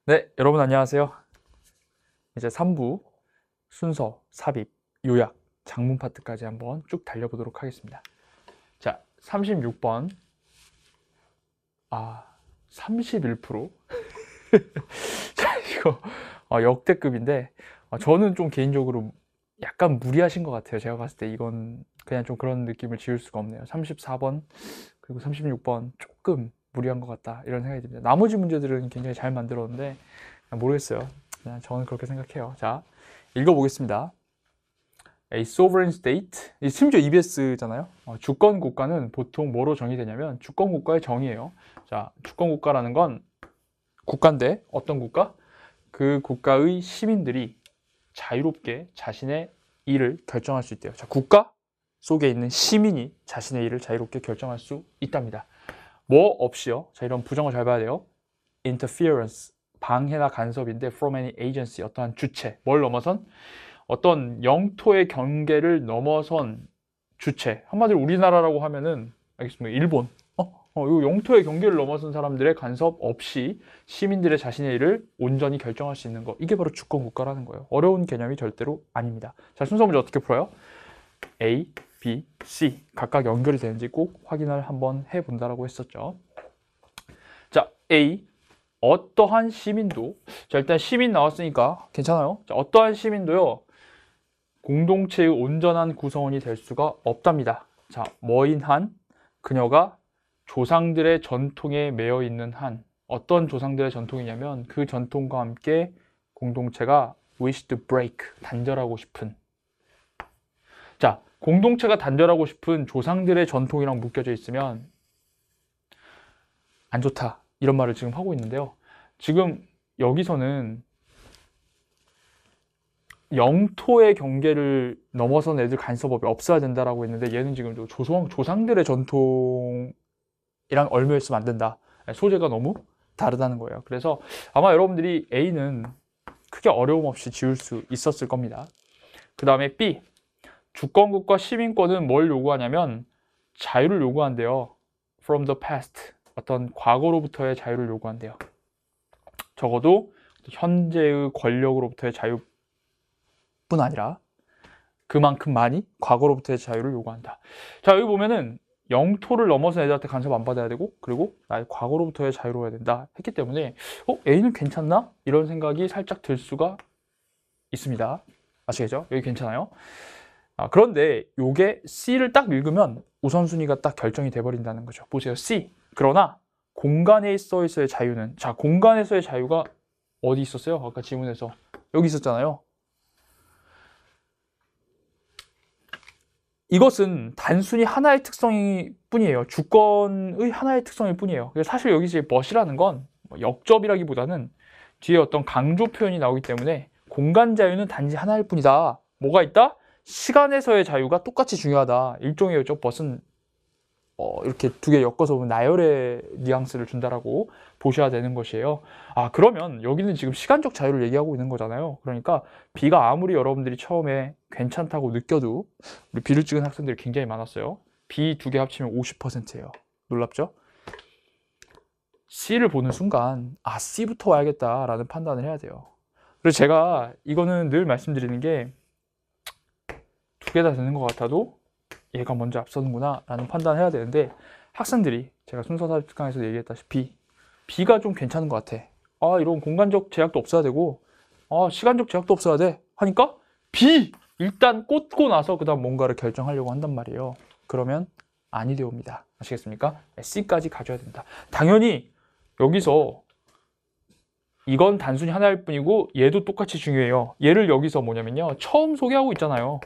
네, 여러분 안녕하세요. 이제 3부 순서, 삽입, 요약, 장문 파트까지 한번 쭉 달려보도록 하겠습니다. 자, 36번. 31%? 자, 이거 역대급인데 저는 좀 개인적으로 약간 무리하신 것 같아요. 제가 봤을 때 이건 그냥 좀 그런 느낌을 지울 수가 없네요. 34번 그리고 36번 조금 무리한 것 같다 이런 생각이 듭니다. 나머지 문제들은 굉장히 잘 만들었는데 모르겠어요. 그냥 저는 그렇게 생각해요. 자, 읽어보겠습니다. A sovereign state, 심지어 EBS잖아요. 주권 국가는 보통 뭐로 정의되냐면 주권 국가의 정의예요. 자, 주권 국가라는 건 국가인데 어떤 국가? 그 국가의 시민들이 자유롭게 자신의 일을 결정할 수 있대요. 자, 국가 속에 있는 시민이 자신의 일을 자유롭게 결정할 수 있답니다. 뭐 없이요. 자, 이런 부정어 잘 봐야 돼요. interference, 방해나 간섭인데 from any agency, 어떠한 주체, 뭘 넘어선? 어떤 영토의 경계를 넘어선 주체. 한마디로 우리나라라고 하면은 알겠습니다. 일본. 이 영토의 경계를 넘어선 사람들의 간섭 없이 시민들의 자신의 일을 온전히 결정할 수 있는 거. 이게 바로 주권 국가라는 거예요. 어려운 개념이 절대로 아닙니다. 자, 순서 문제 어떻게 풀어요? A, B, C 각각 연결이 되는지 꼭 확인을 한번 해본다라고 했었죠. 자, A. 어떠한 시민도, 자, 일단 시민 나왔으니까 괜찮아요. 자, 어떠한 시민도요, 공동체의 온전한 구성원이 될 수가 없답니다. 자, 뭐인 한, 그녀가 조상들의 전통에 매여 있는 한, 어떤 조상들의 전통이냐면 그 전통과 함께 공동체가 wish to break, 단절하고 싶은. 자, 공동체가 단절하고 싶은 조상들의 전통이랑 묶여져 있으면 안 좋다, 이런 말을 지금 하고 있는데요. 지금 여기서는 영토의 경계를 넘어선 애들 간섭법이 없어야 된다라고 했는데 얘는 지금 조상들의 전통이랑 얽혀있으면 안 된다. 소재가 너무 다르다는 거예요. 그래서 아마 여러분들이 A는 크게 어려움 없이 지울 수 있었을 겁니다. 그 다음에 B. 주권국과 시민권은 뭘 요구하냐면 자유를 요구한대요. From the past. 어떤 과거로부터의 자유를 요구한대요. 적어도 현재의 권력으로부터의 자유뿐 아니라 그만큼 많이 과거로부터의 자유를 요구한다. 자, 여기 보면은 영토를 넘어서 애들한테 간섭 안 받아야 되고, 그리고 나의 과거로부터의 자유로워야 된다 했기 때문에 A는 괜찮나? 이런 생각이 살짝 들 수가 있습니다. 아시겠죠? 여기 괜찮아요? 그런데 이게 C를 딱 읽으면 우선순위가 딱 결정이 돼버린다는 거죠. 보세요. C. 그러나 공간에서의 자유는, 자, 공간에서의 자유가 어디 있었어요? 아까 지문에서 여기 있었잖아요. 이것은 단순히 하나의 특성이 뿐이에요. 주권의 하나의 특성일 뿐이에요. 사실 여기 이제 멋이라는 건 역접이라기보다는 뒤에 어떤 강조 표현이 나오기 때문에 공간 자유는 단지 하나일 뿐이다. 뭐가 있다? 시간에서의 자유가 똑같이 중요하다. 일종의 멋은 이렇게 두 개 엮어서 보면 나열의 뉘앙스를 준다라고 보셔야 되는 것이에요. 그러면 여기는 지금 시간적 자유를 얘기하고 있는 거잖아요. 그러니까 B가 아무리 여러분들이 처음에 괜찮다고 느껴도 우리 B를 찍은 학생들이 굉장히 많았어요. B 두 개 합치면 50%예요. 놀랍죠? C를 보는 순간 C부터 와야겠다라는 판단을 해야 돼요. 그래서 제가 이거는 늘 말씀드리는 게 두 개 다 되는 것 같아도 얘가 먼저 앞서는구나 라는 판단을 해야 되는데, 학생들이 제가 순서 삽입 특강에서 얘기했다시피 B가 좀 괜찮은 것 같아. 이런 공간적 제약도 없어야 되고 시간적 제약도 없어야 돼 하니까 B! 일단 꽂고 나서 그 다음 뭔가를 결정하려고 한단 말이에요. 그러면 아니 되옵니다. 아시겠습니까? C까지 가져야 된다. 당연히 여기서 이건 단순히 하나일 뿐이고 얘도 똑같이 중요해요. 얘를 여기서 뭐냐면요, 처음 소개하고 있잖아요.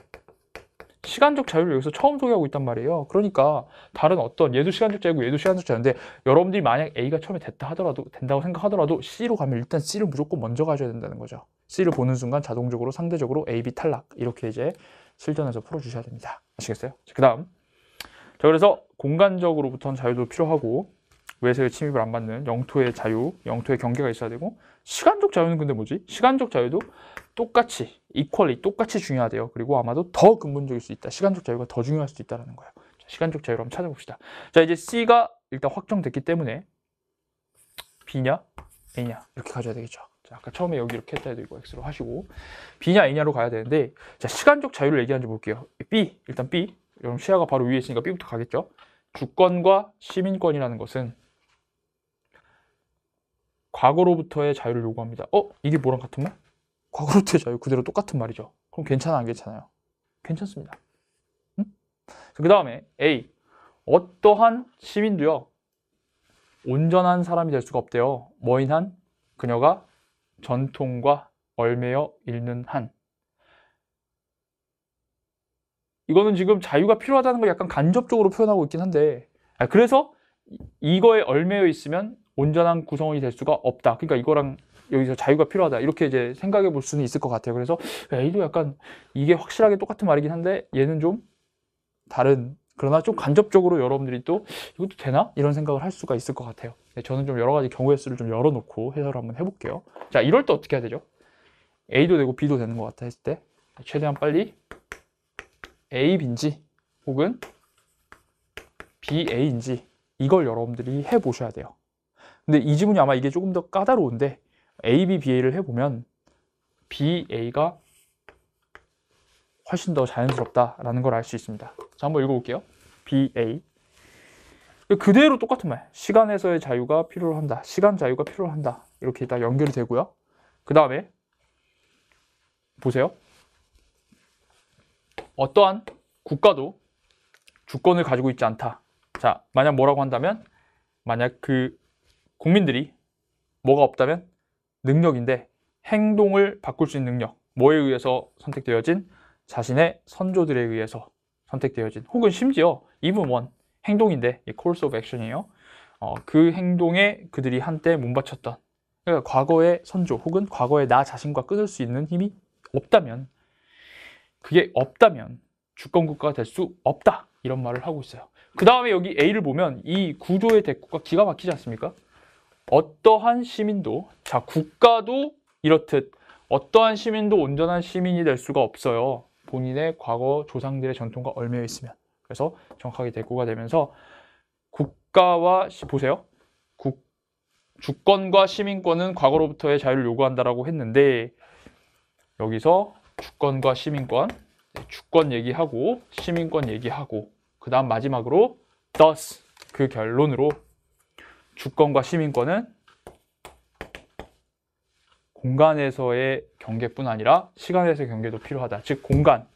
시간적 자유를 여기서 처음 소개하고 있단 말이에요. 그러니까 다른 어떤, 얘도 시간적 자유고 얘도 시간적 자유인데 여러분들이 만약 A가 처음에 된다고 생각하더라도 C로 가면 일단 C를 무조건 먼저 가져야 된다는 거죠. C를 보는 순간 자동적으로 상대적으로 A, B 탈락, 이렇게 이제 실전에서 풀어주셔야 됩니다. 아시겠어요? 그 다음, 자, 그래서 공간적으로부터는 자유도 필요하고 외세의 침입을 안 받는 영토의 자유, 영토의 경계가 있어야 되고, 시간적 자유는 근데 뭐지? 시간적 자유도 똑같이, 똑같이 중요하대요. 그리고 아마도 더 근본적일 수 있다. 시간적 자유가 더 중요할 수도 있다는 거예요. 자, 시간적 자유를 한번 찾아봅시다. 자, 이제 C가 일단 확정됐기 때문에 B냐 A냐 이렇게 가져야 되겠죠. 자, 아까 처음에 여기 이렇게 했다 해도 이거 x로 하시고 b냐 a냐로 가야 되는데 자, 시간적 자유를 얘기하는지 볼게요. b, 일단 b. 여러분 시야가 바로 위에 있으니까 b부터 가겠죠. 주권과 시민권이라는 것은 과거로부터의 자유를 요구합니다. 이게 뭐랑 같은 말? 과거로부터의 자유 그대로 똑같은 말이죠. 그럼 괜찮아 안 괜찮아요? 괜찮습니다. 응? 그 다음에 A. 어떠한 시민도요. 온전한 사람이 될 수가 없대요. 뭐인 한? 그녀가 전통과 얽매여 있는 한. 이거는 지금 자유가 필요하다는 걸 약간 간접적으로 표현하고 있긴 한데 그래서 이거에 얽매여 있으면 온전한 구성원이 될 수가 없다. 그러니까 이거랑 여기서 자유가 필요하다. 이렇게 이제 생각해 볼 수는 있을 것 같아요. 그래서 A도 약간 이게 확실하게 똑같은 말이긴 한데 얘는 좀 다른 그러나 좀 간접적으로 여러분들이 또 이것도 되나? 이런 생각을 할 수가 있을 것 같아요. 저는 좀 여러 가지 경우의 수를 좀 열어놓고 해설을 한번 해볼게요. 자, 이럴 때 어떻게 해야 되죠? A도 되고 B도 되는 것 같아 했을 때 최대한 빨리 A, B인지 혹은 B, A인지 이걸 여러분들이 해보셔야 돼요. 근데 이 지문이 아마 이게 조금 더 까다로운데 A, B, BA를 해보면 B, A가 훨씬 더 자연스럽다라는 걸 알 수 있습니다. 자, 한번 읽어볼게요. B, A. 그대로 똑같은 말. 시간에서의 자유가 필요로 한다. 시간 자유가 필요로 한다. 이렇게 다 연결이 되고요. 그 다음에 보세요. 어떠한 국가도 주권을 가지고 있지 않다. 자, 만약 뭐라고 한다면 만약 그 국민들이 뭐가 없다면 능력인데 행동을 바꿀 수 있는 능력. 뭐에 의해서 선택되어진? 자신의 선조들에 의해서 선택되어진 혹은 심지어 even one 행동인데 course of action이에요. 그 행동에 그들이 한때 몸바쳤던 그러니까 과거의 선조 혹은 과거의 나 자신과 끊을 수 있는 힘이 없다면 그게 없다면 주권국가가 될 수 없다 이런 말을 하고 있어요. 그 다음에 여기 A를 보면 이 구조의 대꾸가 기가 막히지 않습니까? 어떠한 시민도 자 국가도 이렇듯 어떠한 시민도 온전한 시민이 될 수가 없어요. 본인의 과거 조상들의 전통과 얽매여 있으면. 그래서 정확하게 대꾸가 되면서 국가와 보세요. 주권과 시민권은 과거로부터의 자유를 요구한다라고 했는데 여기서 주권과 시민권, 주권 얘기하고 시민권 얘기하고 그 다음 마지막으로 thus 그 결론으로 주권과 시민권은 공간에서의 경계뿐 아니라 시간에서의 경계도 필요하다. 즉 공간,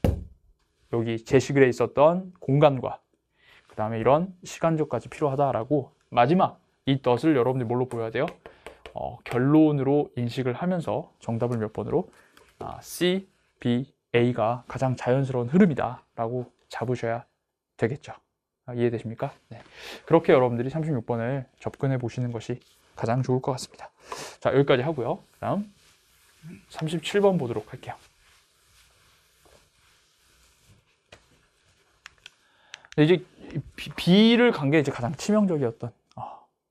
여기 제시글에 있었던 공간과 그 다음에 이런 시간적까지 필요하다라고 마지막 이 덫을 여러분들이 뭘로 보여야 돼요? 결론으로 인식을 하면서 정답을 몇 번으로 C, B, A가 가장 자연스러운 흐름이다 라고 잡으셔야 되겠죠. 이해되십니까? 네. 그렇게 여러분들이 36번을 접근해 보시는 것이 가장 좋을 것 같습니다. 자, 여기까지 하고요. 다음 37번 보도록 할게요. 이제 B를 간 게 이제 가장 치명적이었던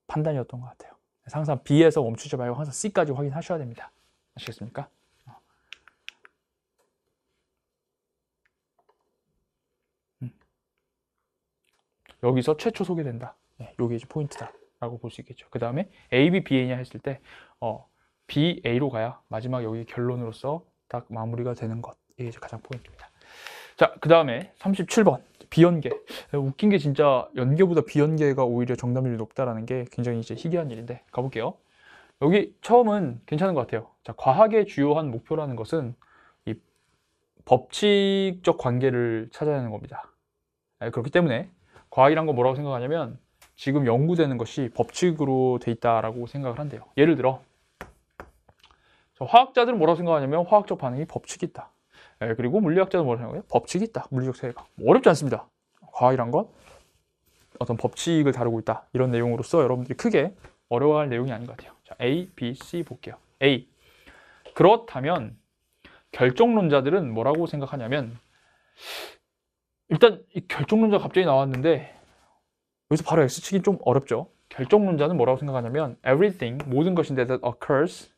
판단이었던 것 같아요. 항상 B에서 멈추지 말고 항상 C까지 확인하셔야 됩니다. 아시겠습니까? 여기서 최초 소개된다. 네, 이게 이제 포인트다라고 볼 수 있겠죠. 그 다음에 A, B, B, A냐 했을 때 B, A로 가야 마지막 여기 결론으로서 딱 마무리가 되는 것. 이게 이제 가장 포인트입니다. 자, 그 다음에 37번 비연계. 웃긴 게 진짜 연계보다 비연계가 오히려 정답률이 높다라는 게 굉장히 이제 희귀한 일인데 가볼게요. 여기 처음은 괜찮은 것 같아요. 자, 과학의 주요한 목표라는 것은 이 법칙적 관계를 찾아내는 겁니다. 그렇기 때문에 과학이란 건 뭐라고 생각하냐면 지금 연구되는 것이 법칙으로 돼 있다라고 생각을 한대요. 예를 들어 화학자들은 뭐라고 생각하냐면 화학적 반응이 법칙이 있다. 그리고 물리학자는 뭐라고 생각해요? 법칙이 있다. 물리적 세계가. 어렵지 않습니다. 과학이란 건 어떤 법칙을 다루고 있다. 이런 내용으로서 여러분들이 크게 어려워할 내용이 아닌 것 같아요. 자, A, B, C 볼게요. A. 그렇다면 결정론자들은 뭐라고 생각하냐면 일단 이 결정론자 갑자기 나왔는데 여기서 바로 X치기 좀 어렵죠. 결정론자는 뭐라고 생각하냐면 everything, 모든 것인데 that occurs,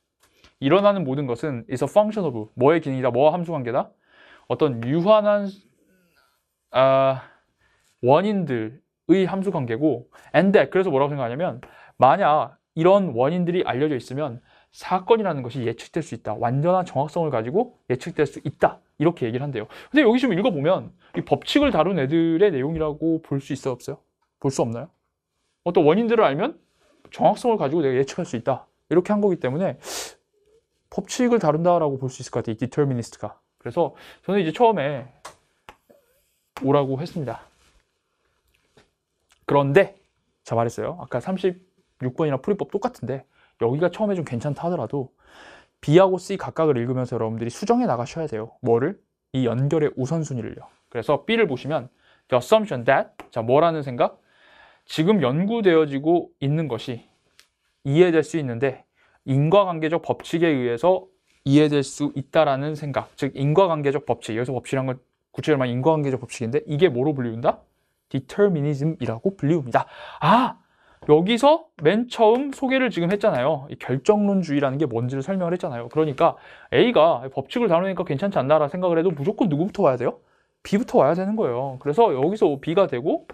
일어나는 모든 것은 is a function of, 뭐의 기능이다, 뭐와 함수관계다? 어떤 유한한 원인들의 함수관계고 and that, 그래서 뭐라고 생각하냐면 만약 이런 원인들이 알려져 있으면 사건이라는 것이 예측될 수 있다. 완전한 정확성을 가지고 예측될 수 있다. 이렇게 얘기를 한대요. 근데 여기 좀 읽어보면 이 법칙을 다룬 애들의 내용이라고 볼 수 있어요, 없어요? 볼 수 없나요? 어떤 원인들을 알면 정확성을 가지고 내가 예측할 수 있다. 이렇게 한 거기 때문에 법칙을 다룬다라고 볼 수 있을 것 같아요. 이 디터미니스트가. 그래서 저는 이제 처음에 오라고 했습니다. 그런데 자 말했어요. 아까 36번이나 풀이법 똑같은데 여기가 처음에 좀 괜찮다 하더라도 B하고 C 각각을 읽으면서 여러분들이 수정해 나가셔야 돼요. 뭐를? 이 연결의 우선순위를요. 그래서 B를 보시면 The assumption that 자 뭐라는 생각? 지금 연구되어지고 있는 것이 이해될 수 있는데 인과관계적 법칙에 의해서 이해될 수 있다라는 생각. 즉 인과관계적 법칙. 여기서 법칙이란 건 구체적으로 말하면 인과관계적 법칙인데 이게 뭐로 불리운다? 디터미니즘이라고 불리웁니다. 아! 여기서 맨 처음 소개를 지금 했잖아요. 이 결정론주의라는 게 뭔지를 설명을 했잖아요. 그러니까 A가 법칙을 다루니까 괜찮지 않나라 생각을 해도 무조건 누구부터 와야 돼요? B부터 와야 되는 거예요. 그래서 여기서 B가 되고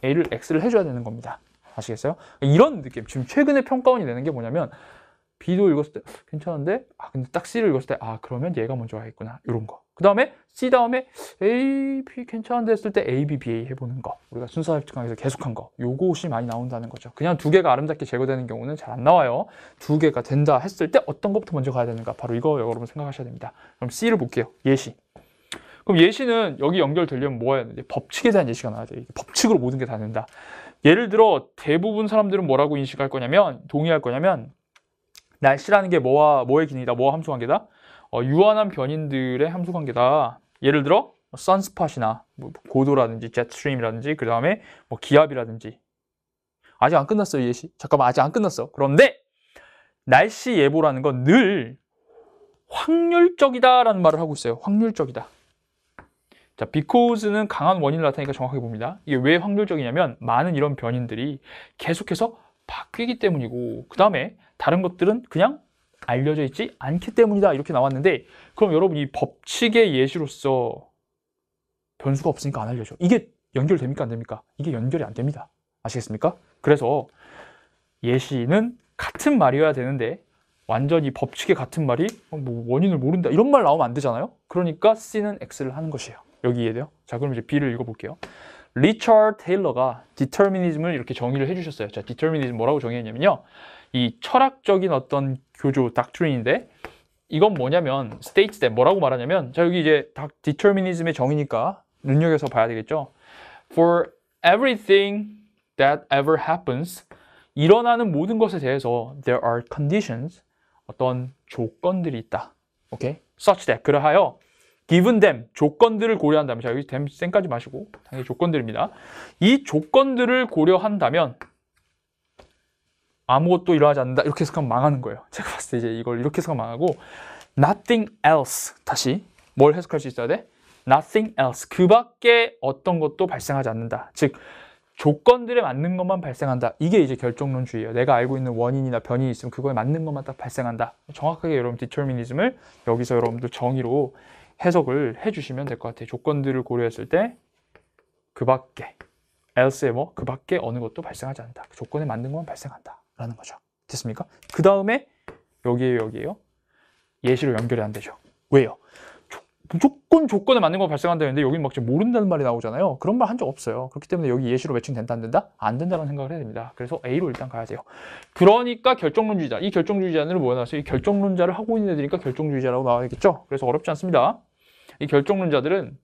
A를 X를 해줘야 되는 겁니다. 아시겠어요? 이런 느낌. 지금 최근에 평가원이 내는 게 뭐냐면 B도 읽었을 때 괜찮은데 근데 딱 C를 읽었을 때 그러면 얘가 먼저 와야겠구나. 이런 거. 그 다음에 C 다음에 A, B 괜찮은데 했을 때 A, B, B, A 해보는 거. 우리가 순서 획득강에서 계속한 거. 요것이 많이 나온다는 거죠. 그냥 두 개가 아름답게 제거되는 경우는 잘 안 나와요. 두 개가 된다 했을 때 어떤 것부터 먼저 가야 되는가. 바로 이거 여러분 생각하셔야 됩니다. 그럼 C를 볼게요. 예시. 그럼 예시는 여기 연결되려면 뭐 해야 되는지 법칙에 대한 예시가 나와야 돼요. 법칙으로 모든 게 다 된다. 예를 들어 대부분 사람들은 뭐라고 인식할 거냐면 동의할 거냐면 날씨라는 게 뭐의 기능이다. 뭐와 함수관계다? 유한한 변인들의 함수관계다. 예를 들어 선스팟이나 뭐 고도라든지 jetstream이라든지 그 다음에 뭐 기압이라든지 아직 안 끝났어요. 예시. 잠깐만 아직 안 끝났어. 그런데 날씨 예보라는 건 늘 확률적이다라는 말을 하고 있어요. 확률적이다. 자, because는 강한 원인을 나타내니까 정확하게 봅니다. 이게 왜 확률적이냐면 많은 이런 변인들이 계속해서 바뀌기 때문이고 그 다음에 다른 것들은 그냥 알려져 있지 않기 때문이다 이렇게 나왔는데 그럼 여러분 이 법칙의 예시로서 변수가 없으니까 안 알려져. 이게 연결됩니까? 안 됩니까? 이게 연결이 안 됩니다. 아시겠습니까? 그래서 예시는 같은 말이어야 되는데 완전히 법칙의 같은 말이 뭐 원인을 모른다 이런 말 나오면 안 되잖아요. 그러니까 C는 X를 하는 것이에요. 여기 이해돼요? 자 그럼 이제 B를 읽어볼게요. 리처드 테일러가 디터미니즘을 이렇게 정의를 해주셨어요. 자, 디터미니즘 뭐라고 정의했냐면요. 이 철학적인 어떤 교조, 닥트린인데 이건 뭐냐면 states that 뭐라고 말하냐면 자 여기 이제 디터미니즘의 정의니까 눈여겨서 봐야 되겠죠. For everything that ever happens 일어나는 모든 것에 대해서 there are conditions 어떤 조건들이 있다. 오케이? Such that 그러하여 given them 조건들을 고려한다면 자 여기 them 쌩까지 마시고 당연히 조건들입니다. 이 조건들을 고려한다면 아무것도 일어나지 않는다 이렇게 해석하면 망하는 거예요. 제가 봤을 때 이제 이걸 이렇게 해석하면 망하고 nothing else 다시 뭘 해석할 수 있어야 돼? nothing else 그 밖에 어떤 것도 발생하지 않는다. 즉 조건들에 맞는 것만 발생한다. 이게 이제 결정론주의예요. 내가 알고 있는 원인이나 변이 있으면 그거에 맞는 것만 딱 발생한다. 정확하게 여러분 디터미니즘을 여기서 여러분들 정의로 해석을 해주시면 될 것 같아요. 조건들을 고려했을 때 그 밖에 else의 뭐 그 밖에 어느 것도 발생하지 않는다. 그 조건에 맞는 것만 발생한다. 라는 거죠. 됐습니까? 그 다음에 여기에요. 예시로 연결이 안 되죠. 왜요? 무조건 조건에 맞는 거 발생한다는데 여기는 막 지금 모른다는 말이 나오잖아요. 그런 말 한 적 없어요. 그렇기 때문에 여기 예시로 매칭된다 안 된다? 안 된다는 생각을 해야 됩니다. 그래서 A로 일단 가야 돼요. 그러니까 결정론주의자. 이 결정주의자는 뭐가 나왔어요? 이 결정론자를 하고 있는 애들이니까 결정주의자라고 나와야겠죠? 그래서 어렵지 않습니다. 이 결정론자들은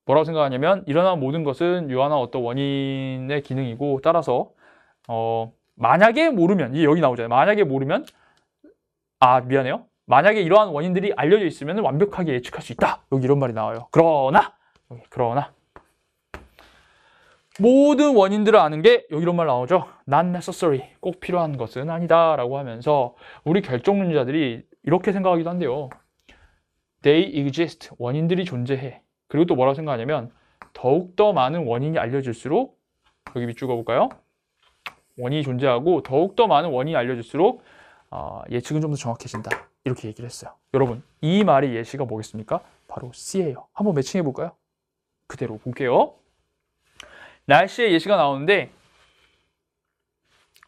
뭐라고 생각하냐면 일어난 모든 것은 유한한 어떤 원인의 기능이고 따라서 만약에 모르면 이게 여기 나오잖아요. 만약에 모르면 미안해요. 만약에 이러한 원인들이 알려져 있으면 완벽하게 예측할 수 있다. 여기 이런 말이 나와요. 그러나 모든 원인들을 아는 게 여기 이런 말 나오죠. Not necessary. 꼭 필요한 것은 아니다. 라고 하면서 우리 결정론자들이 이렇게 생각하기도 한대요. They exist. 원인들이 존재해. 그리고 또 뭐라고 생각하냐면 더욱더 많은 원인이 알려질수록 여기 밑줄 그어볼까요? 원인이 존재하고 더욱더 많은 원인이 알려질수록 예측은 좀 더 정확해진다. 이렇게 얘기를 했어요. 여러분 이 말의 예시가 뭐겠습니까? 바로 C예요. 한번 매칭해 볼까요? 그대로 볼게요. 날씨의 예시가 나오는데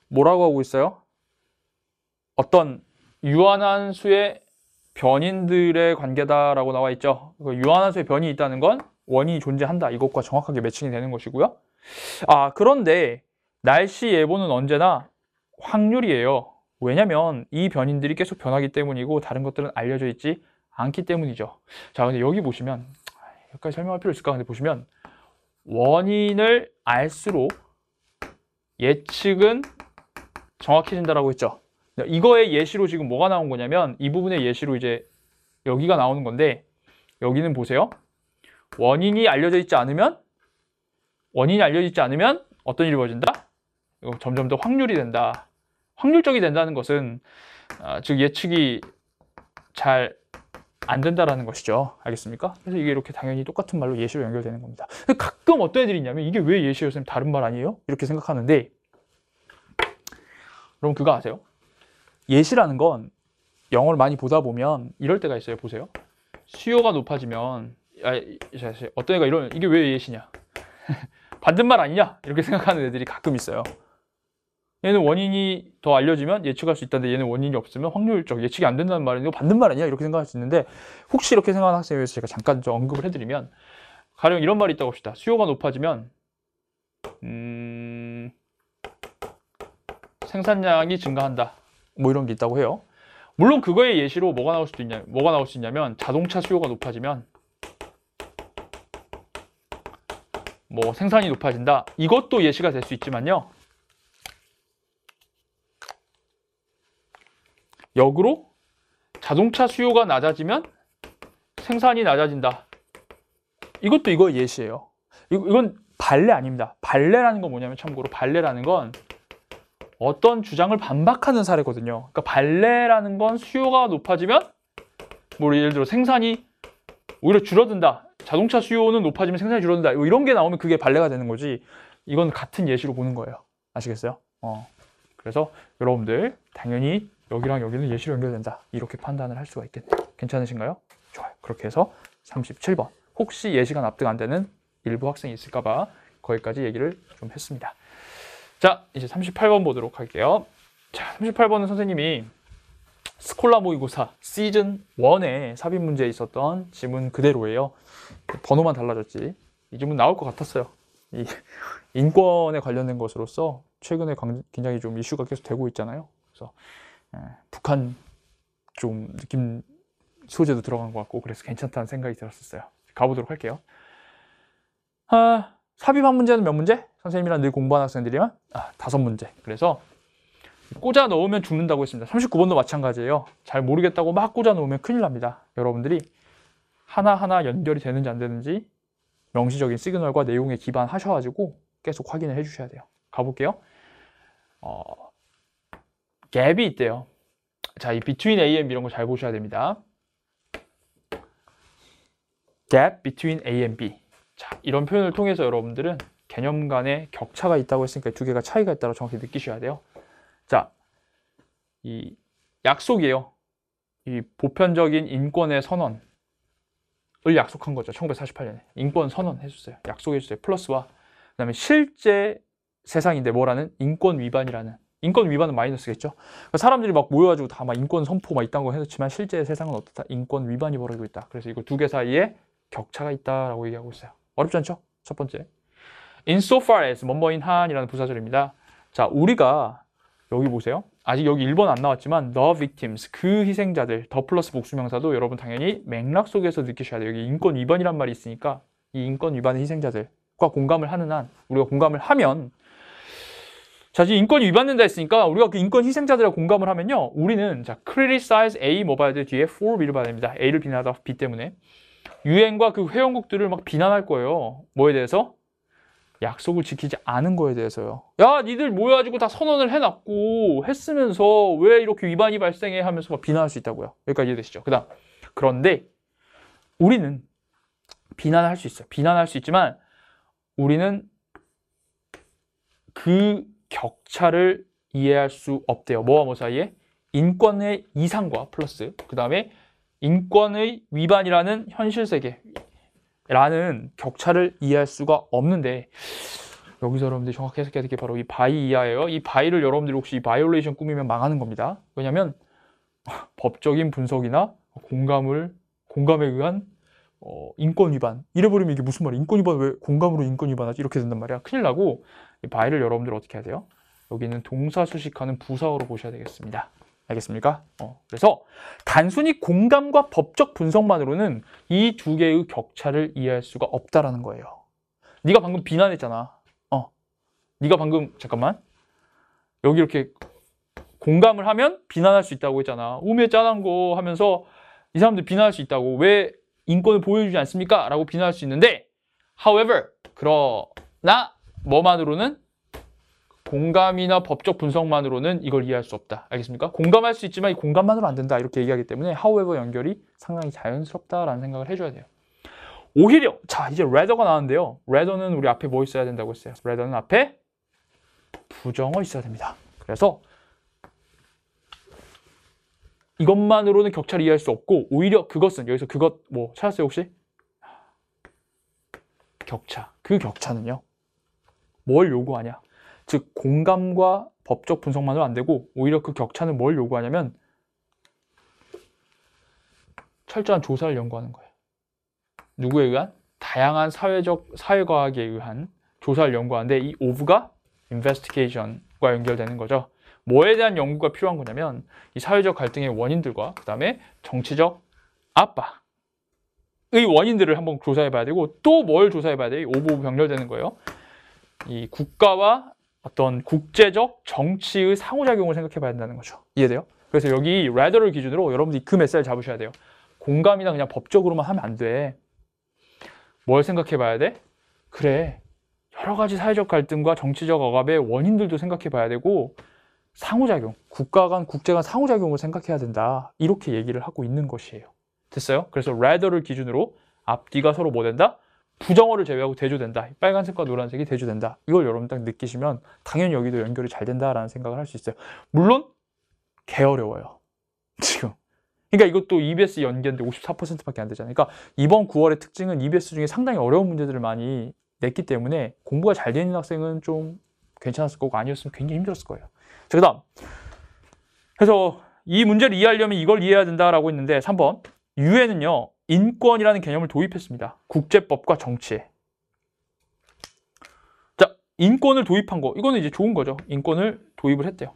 뭐라고 하고 있어요? 어떤 유한한 수의 변인들의 관계다라고 나와 있죠. 유한한 수의 변이 있다는 건 원인이 존재한다. 이것과 정확하게 매칭이 되는 것이고요. 그런데 날씨 예보는 언제나 확률이에요. 왜냐면 이 변인들이 계속 변하기 때문이고 다른 것들은 알려져 있지 않기 때문이죠. 자, 근데 여기 보시면 여기까지 설명할 필요 있을까? 근데 보시면 원인을 알수록 예측은 정확해진다라고 했죠. 이거의 예시로 지금 뭐가 나온 거냐면 이 부분의 예시로 이제 여기가 나오는 건데 여기는 보세요. 원인이 알려져 있지 않으면 어떤 일이 벌어진다? 이거 점점 더 확률이 된다. 확률적이 된다는 것은 즉 예측이 잘 안 된다라는 것이죠. 알겠습니까? 그래서 이게 이렇게 당연히 똑같은 말로 예시로 연결되는 겁니다. 가끔 어떤 애들이 있냐면 이게 왜 예시예요? 선생님 다른 말 아니에요? 이렇게 생각하는데 여러분 그거 아세요? 예시라는 건 영어를 많이 보다 보면 이럴 때가 있어요. 보세요. 수요가 높아지면 어떤 애가 이게 왜 예시냐? 받는 말 아니냐? 이렇게 생각하는 애들이 가끔 있어요. 얘는 원인이 더 알려지면 예측할 수 있다는데 얘는 원인이 없으면 확률적 예측이 안 된다는 말은 이거 받는 말 아니야? 이렇게 생각할 수 있는데 혹시 이렇게 생각하는 학생에 대해서 제가 잠깐 좀 언급을 해드리면 가령 이런 말이 있다고 합시다. 수요가 높아지면 생산량이 증가한다. 뭐 이런 게 있다고 해요. 물론 그거의 예시로 뭐가 나올 수 있냐면 자동차 수요가 높아지면 뭐 생산이 높아진다. 이것도 예시가 될 수 있지만요. 역으로 자동차 수요가 낮아지면 생산이 낮아진다. 이것도 이거 예시예요. 이건 발레 아닙니다. 발레라는 건 뭐냐면 참고로 발레라는 건 어떤 주장을 반박하는 사례거든요. 그러니까 발레라는 건 수요가 높아지면 뭐 예를 들어 생산이 오히려 줄어든다. 자동차 수요는 높아지면 생산이 줄어든다. 이런 게 나오면 그게 발레가 되는 거지. 이건 같은 예시로 보는 거예요. 아시겠어요? 그래서 여러분들 당연히 여기랑 여기는 예시로 연결된다. 이렇게 판단을 할 수가 있겠네요. 괜찮으신가요? 좋아요. 그렇게 해서 37번. 혹시 예시가 납득 안 되는 일부 학생이 있을까 봐 거기까지 얘기를 좀 했습니다. 자, 이제 38번 보도록 할게요. 자, 38번은 선생님이 스콜라 모의고사 시즌 1에 삽입 문제에 있었던 지문 그대로예요. 번호만 달라졌지. 이 지문 나올 것 같았어요. 이 인권에 관련된 것으로서 최근에 굉장히 좀 이슈가 계속 되고 있잖아요. 그래서 북한 좀 느낌 소재도 들어간 것 같고 그래서 괜찮다는 생각이 들었었어요. 가보도록 할게요. 삽입한 문제는 몇 문제? 선생님이랑 늘 공부하는 학생들이면 5문제. 그래서 꽂아 넣으면 죽는다고 했습니다. 39번도 마찬가지예요. 잘 모르겠다고 막 꽂아 놓으면 큰일 납니다. 여러분들이 하나하나 연결이 되는지 안 되는지 명시적인 시그널과 내용에 기반하셔가지고 계속 확인을 해주셔야 돼요. 가볼게요. 갭이 있대요. 자, 이 between A and B 이런 거 잘 보셔야 됩니다. gap between A and B. 자, 이런 표현을 통해서 여러분들은 개념 간에 격차가 있다고 했으니까 두 개가 차이가 있다고 정확히 느끼셔야 돼요. 자, 이 약속이에요. 이 보편적인 인권의 선언을 약속한 거죠. 1948년에. 인권 선언 해줬어요. 약속해줬어요. 플러스와 그 다음에 실제 세상인데 뭐라는? 인권 위반이라는. 인권 위반은 마이너스겠죠. 그러니까 사람들이 막 모여가지고 다 막 인권 선포 막 이딴 거 해놓지만 실제 세상은 어떻다? 인권 위반이 벌어지고 있다. 그래서 이거 두 개 사이에 격차가 있다라고 얘기하고 있어요. 어렵지 않죠? 첫 번째. insofar as 뭐뭐인 한이라는 부사절입니다. 자, 우리가 여기 보세요. 아직 여기 1번 안 나왔지만 the victims, 그 희생자들, 더 플러스 복수명사도 여러분 당연히 맥락 속에서 느끼셔야 돼요. 여기 인권 위반이란 말이 있으니까 이 인권 위반의 희생자들과 공감을 하는 한 우리가 공감을 하면 자, 지금 인권이 위반된다 했으니까 우리가 그 인권 희생자들하고 공감을 하면요. 우리는 자, criticize A 뭐 봐야 돼? 뒤에 for B를 봐야 됩니다. A를 비난하다 B 때문에. 유엔과 그 회원국들을 막 비난할 거예요. 뭐에 대해서? 약속을 지키지 않은 거에 대해서요. 야, 니들 모여가지고 다 선언을 해놨고 했으면서 왜 이렇게 위반이 발생해 하면서 막 비난할 수 있다고요. 여기까지 이해되시죠? 그 다음. 그런데 우리는 비난할 수 있어요. 비난할 수 있지만 우리는 그 격차를 이해할 수 없대요. 뭐와 뭐 사이에? 인권의 이상과 플러스 그 다음에 인권의 위반이라는 현실 세계라는 격차를 이해할 수가 없는데 여기서 여러분들이 정확히 해석해야 될 게 바로 이 바이 이하예요. 이 바이를 여러분들이 혹시 이 바이올레이션 꾸미면 망하는 겁니다. 왜냐면 법적인 분석이나 공감에 의한 인권 위반. 이래버리면 이게 무슨 말이야? 인권 위반 왜 공감으로 인권 위반하지? 이렇게 된단 말이야. 큰일 나고 이 바이를 여러분들 어떻게 해야 돼요? 여기는 동사 수식하는 부사어로 보셔야 되겠습니다. 알겠습니까? 그래서 단순히 공감과 법적 분석만으로는 이 두 개의 격차를 이해할 수가 없다라는 거예요. 네가 방금 비난했잖아. 네가 방금 잠깐만 여기 이렇게 공감을 하면 비난할 수 있다고 했잖아. 우매 짠한 거 하면서 이 사람들 비난할 수 있다고. 왜 인권을 보여주지 않습니까? 라고 비난할 수 있는데 however 그러나 뭐만으로는 공감이나 법적 분석만으로는 이걸 이해할 수 없다. 알겠습니까? 공감할 수 있지만 이 공감만으로 안 된다. 이렇게 얘기하기 때문에 however 연결이 상당히 자연스럽다라는 생각을 해줘야 돼요. 오히려 자 이제 rather가 나왔는데요. rather는 우리 앞에 뭐 있어야 된다고 했어요? rather는 앞에 부정어 있어야 됩니다. 그래서 이것만으로는 격차를 이해할 수 없고 오히려 그것은 여기서 그것 뭐 찾았어요 혹시? 격차. 그 격차는요. 뭘 요구하냐? 즉 공감과 법적 분석만으로 안 되고 오히려 그 격차는 뭘 요구하냐면 철저한 조사를 연구하는 거예요. 누구에 의한? 다양한 사회과학에 의한 조사를 연구하는데 이 of가 investigation과 연결되는 거죠. 뭐에 대한 연구가 필요한 거냐면 이 사회적 갈등의 원인들과 그 다음에 정치적 압박의 원인들을 한번 조사해 봐야 되고 또 뭘 조사해 봐야 돼요? 오브 연결되는 거예요. 이 국가와 어떤 국제적 정치의 상호작용을 생각해 봐야 된다는 거죠. 이해돼요? 그래서 여기 rather를 기준으로 여러분들이 그 몇 살 잡으셔야 돼요. 공감이나 그냥 법적으로만 하면 안 돼. 뭘 생각해 봐야 돼? 그래. 여러 가지 사회적 갈등과 정치적 억압의 원인들도 생각해 봐야 되고 상호작용, 국가 간, 국제 간 상호작용을 생각해야 된다. 이렇게 얘기를 하고 있는 것이에요. 됐어요? 그래서 rather를 기준으로 앞뒤가 서로 뭐 된다? 부정어를 제외하고 대조된다. 빨간색과 노란색이 대조된다. 이걸 여러분 딱 느끼시면 당연히 여기도 연결이 잘 된다라는 생각을 할 수 있어요. 물론 개 어려워요. 지금. 그러니까 이것도 EBS 연계인데 54%밖에 안 되잖아요. 그러니까 이번 9월의 특징은 EBS 중에 상당히 어려운 문제들을 많이 냈기 때문에 공부가 잘 되는 학생은 좀 괜찮았을 거고 아니었으면 굉장히 힘들었을 거예요. 자, 그 다음. 그래서 이 문제를 이해하려면 이걸 이해해야 된다라고 했는데 3번. 유엔은요. 인권이라는 개념을 도입했습니다. 국제법과 정치에. 자, 인권을 도입한 거. 이거는 이제 좋은 거죠. 인권을 도입을 했대요.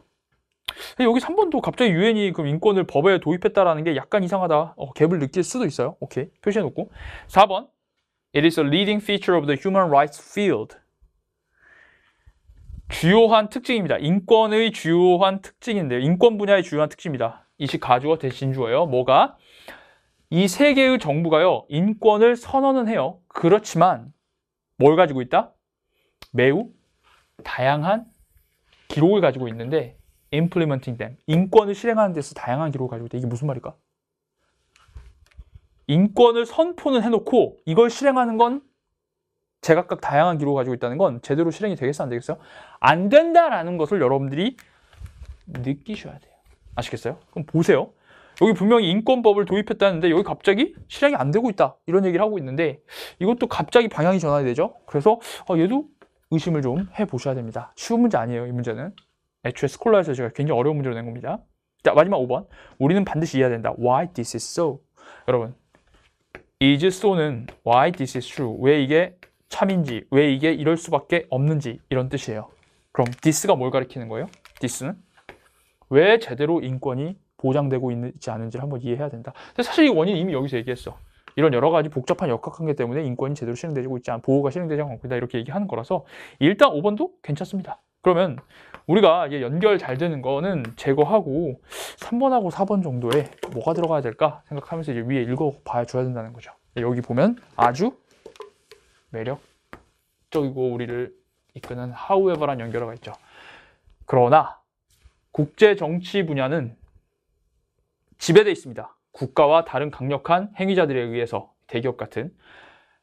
여기 3번도 갑자기 유엔이 그럼 인권을 법에 도입했다라는 게 약간 이상하다. 갭을 느낄 수도 있어요. 오케이. 표시해놓고. 4번. It is a leading feature of the human rights field. 주요한 특징입니다. 인권의 주요한 특징인데요. 인권 분야의 주요한 특징입니다. 이식 가주어 대신 주어예요. 뭐가? 이 세 개의 정부가요. 인권을 선언은 해요. 그렇지만 뭘 가지고 있다? 매우 다양한 기록을 가지고 있는데 implementing them. 인권을 실행하는 데서 다양한 기록을 가지고 있다. 이게 무슨 말일까? 인권을 선포는 해놓고 이걸 실행하는 건 제각각 다양한 기록을 가지고 있다는 건 제대로 실행이 되겠어 안 되겠어요? 안 된다라는 것을 여러분들이 느끼셔야 돼요. 아시겠어요? 그럼 보세요. 여기 분명히 인권법을 도입했다는데 여기 갑자기 실행이 안 되고 있다. 이런 얘기를 하고 있는데 이것도 갑자기 방향이 전환이 되죠. 그래서 얘도 의심을 좀 해보셔야 됩니다. 쉬운 문제 아니에요. 이 문제는. 애초에 스콜라에서 제가 굉장히 어려운 문제로 낸 겁니다. 자, 마지막 5번. 우리는 반드시 이해해야 된다. Why this is so? 여러분, is so는 why this is true. 왜 이게 참인지, 왜 이게 이럴 수밖에 없는지 이런 뜻이에요. 그럼 this가 뭘 가리키는 거예요? this는 왜 제대로 인권이 보장되고 있지 않은지를 한번 이해해야 된다. 근데 사실 이 원인은 이미 여기서 얘기했어. 이런 여러 가지 복잡한 역학관계 때문에 인권이 제대로 실행되고 있지 않아, 보호가 실행되지 않고 있다 이렇게 얘기하는 거라서 일단 5번도 괜찮습니다. 그러면 우리가 이제 연결 잘 되는 거는 제거하고 3번하고 4번 정도에 뭐가 들어가야 될까 생각하면서 이제 위에 읽어봐야 줘야 된다는 거죠. 여기 보면 아주 매력적이고 우리를 이끄는 however란 연결어가 있죠. 그러나 국제 정치 분야는 지배되어 있습니다. 국가와 다른 강력한 행위자들에 의해서 대기업 같은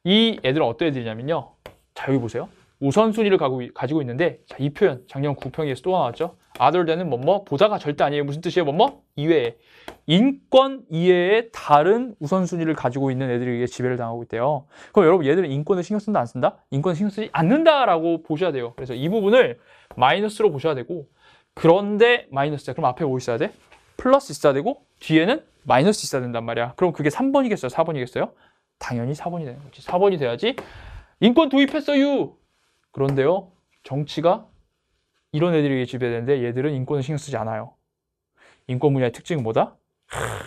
이 애들은 어떤 애들이냐면요. 자, 여기 보세요. 우선순위를 가지고 있는데, 자, 이 표현 작년 9평에서 또 나왔죠. other than은 뭐뭐 보다가 절대 아니에요. 무슨 뜻이에요? 뭐뭐 이외에, 인권 이외에 다른 우선순위를 가지고 있는 애들에게 지배를 당하고 있대요. 그럼 여러분, 얘들은 인권을 신경 쓴다 안 쓴다? 인권을 신경 쓰지 않는다라고 보셔야 돼요. 그래서 이 부분을 마이너스로 보셔야 되고, 그런데 마이너스야. 그럼 앞에 뭐 있어야 돼? 플러스 있어야 되고, 뒤에는 마이너스 있어야 된단 말이야. 그럼 그게 3번이겠어요? 4번이겠어요? 당연히 4번이 되는 거지. 4번이 돼야지 인권 도입했어요. 그런데요, 정치가 이런 애들에게 지배되는데 얘들은 인권을 신경 쓰지 않아요. 인권 분야의 특징은 뭐다?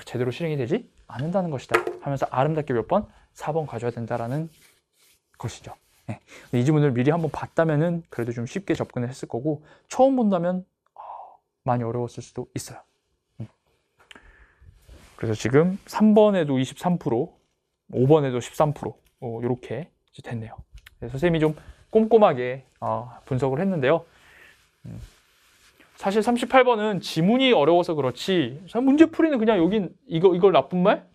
제대로 실행이 되지 않는다는 것이다 하면서 아름답게 몇 번? 4번 가져야 된다라는 것이죠. 네. 이 지문을 미리 한번 봤다면은 그래도 좀 쉽게 접근을 했을 거고, 처음 본다면 많이 어려웠을 수도 있어요. 그래서 지금 3번에도 23%, 5번에도 13%, 이렇게 됐네요. 선생님이 좀 꼼꼼하게 분석을 했는데요. 사실 38번은 지문이 어려워서 그렇지, 문제풀이는 그냥 여긴 이걸 나쁜 말,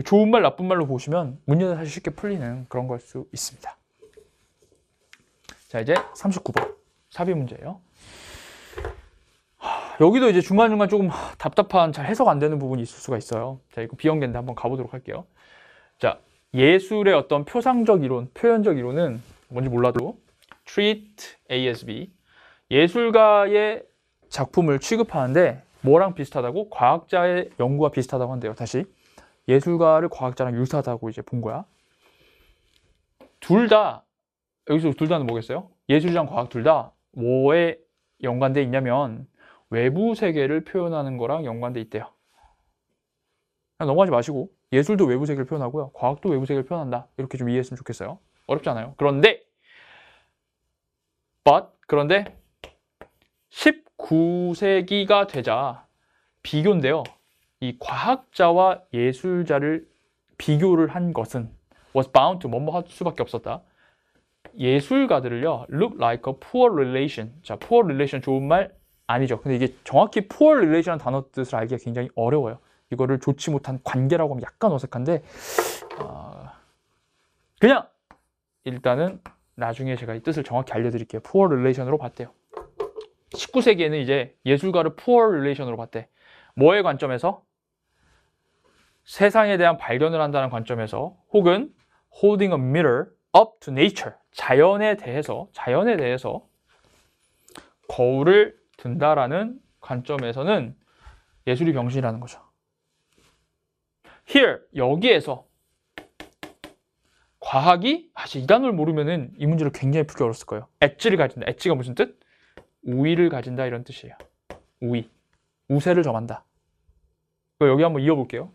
좋은 말, 나쁜 말로 보시면 문제는 사실 쉽게 풀리는 그런 걸 수 있습니다. 자, 이제 39번 사비 문제예요. 여기도 이제 중간중간 조금 답답한, 잘 해석 안 되는 부분이 있을 수가 있어요. 자, 이거 비형계인데 한번 가보도록 할게요. 자, 예술의 어떤 표상적 이론, 표현적 이론은 뭔지 몰라도 treat A as B, 예술가의 작품을 취급하는데 뭐랑 비슷하다고? 과학자의 연구와 비슷하다고 한대요. 다시, 예술가를 과학자랑 유사하다고 이제 본 거야. 둘 다, 여기서 둘 다는 뭐겠어요? 예술이랑 과학 둘 다 뭐에 연관돼 있냐면 외부 세계를 표현하는 거랑 연관돼 있대요. 그냥 넘어가지 마시고, 예술도 외부 세계를 표현하고요, 과학도 외부 세계를 표현한다, 이렇게 좀 이해했으면 좋겠어요. 어렵지 않아요. 그런데 그런데 19세기가 되자 비교인데요, 이 과학자와 예술자를 비교를 한 것은 was bound to 뭐뭐 할 수밖에 없었다. 예술가들을요, look like a poor relation. 자, poor relation 좋은 말 아니죠. 근데 이게 정확히 poor relation이라는 단어 뜻을 알기가 굉장히 어려워요. 이거를 좋지 못한 관계라고 하면 약간 어색한데, 그냥 일단은 나중에 제가 이 뜻을 정확히 알려드릴게요. poor relation으로 봤대요. 19세기에는 이제 예술가를 poor relation으로 봤대. 뭐의 관점에서? 세상에 대한 발견을 한다는 관점에서, 혹은 holding a mirror up to nature, 자연에 대해서 거울을 든다라는 관점에서는 예술이 병신이라는 거죠. Here, 여기에서 과학이, 사실 이 단어를 모르면은 이 문제를 굉장히 풀기 어렸을 거예요. 엣지를 가진다. 엣지가 무슨 뜻? 우위를 가진다, 이런 뜻이에요. 우위, 우세를 점한다. 여기 한번 이어볼게요.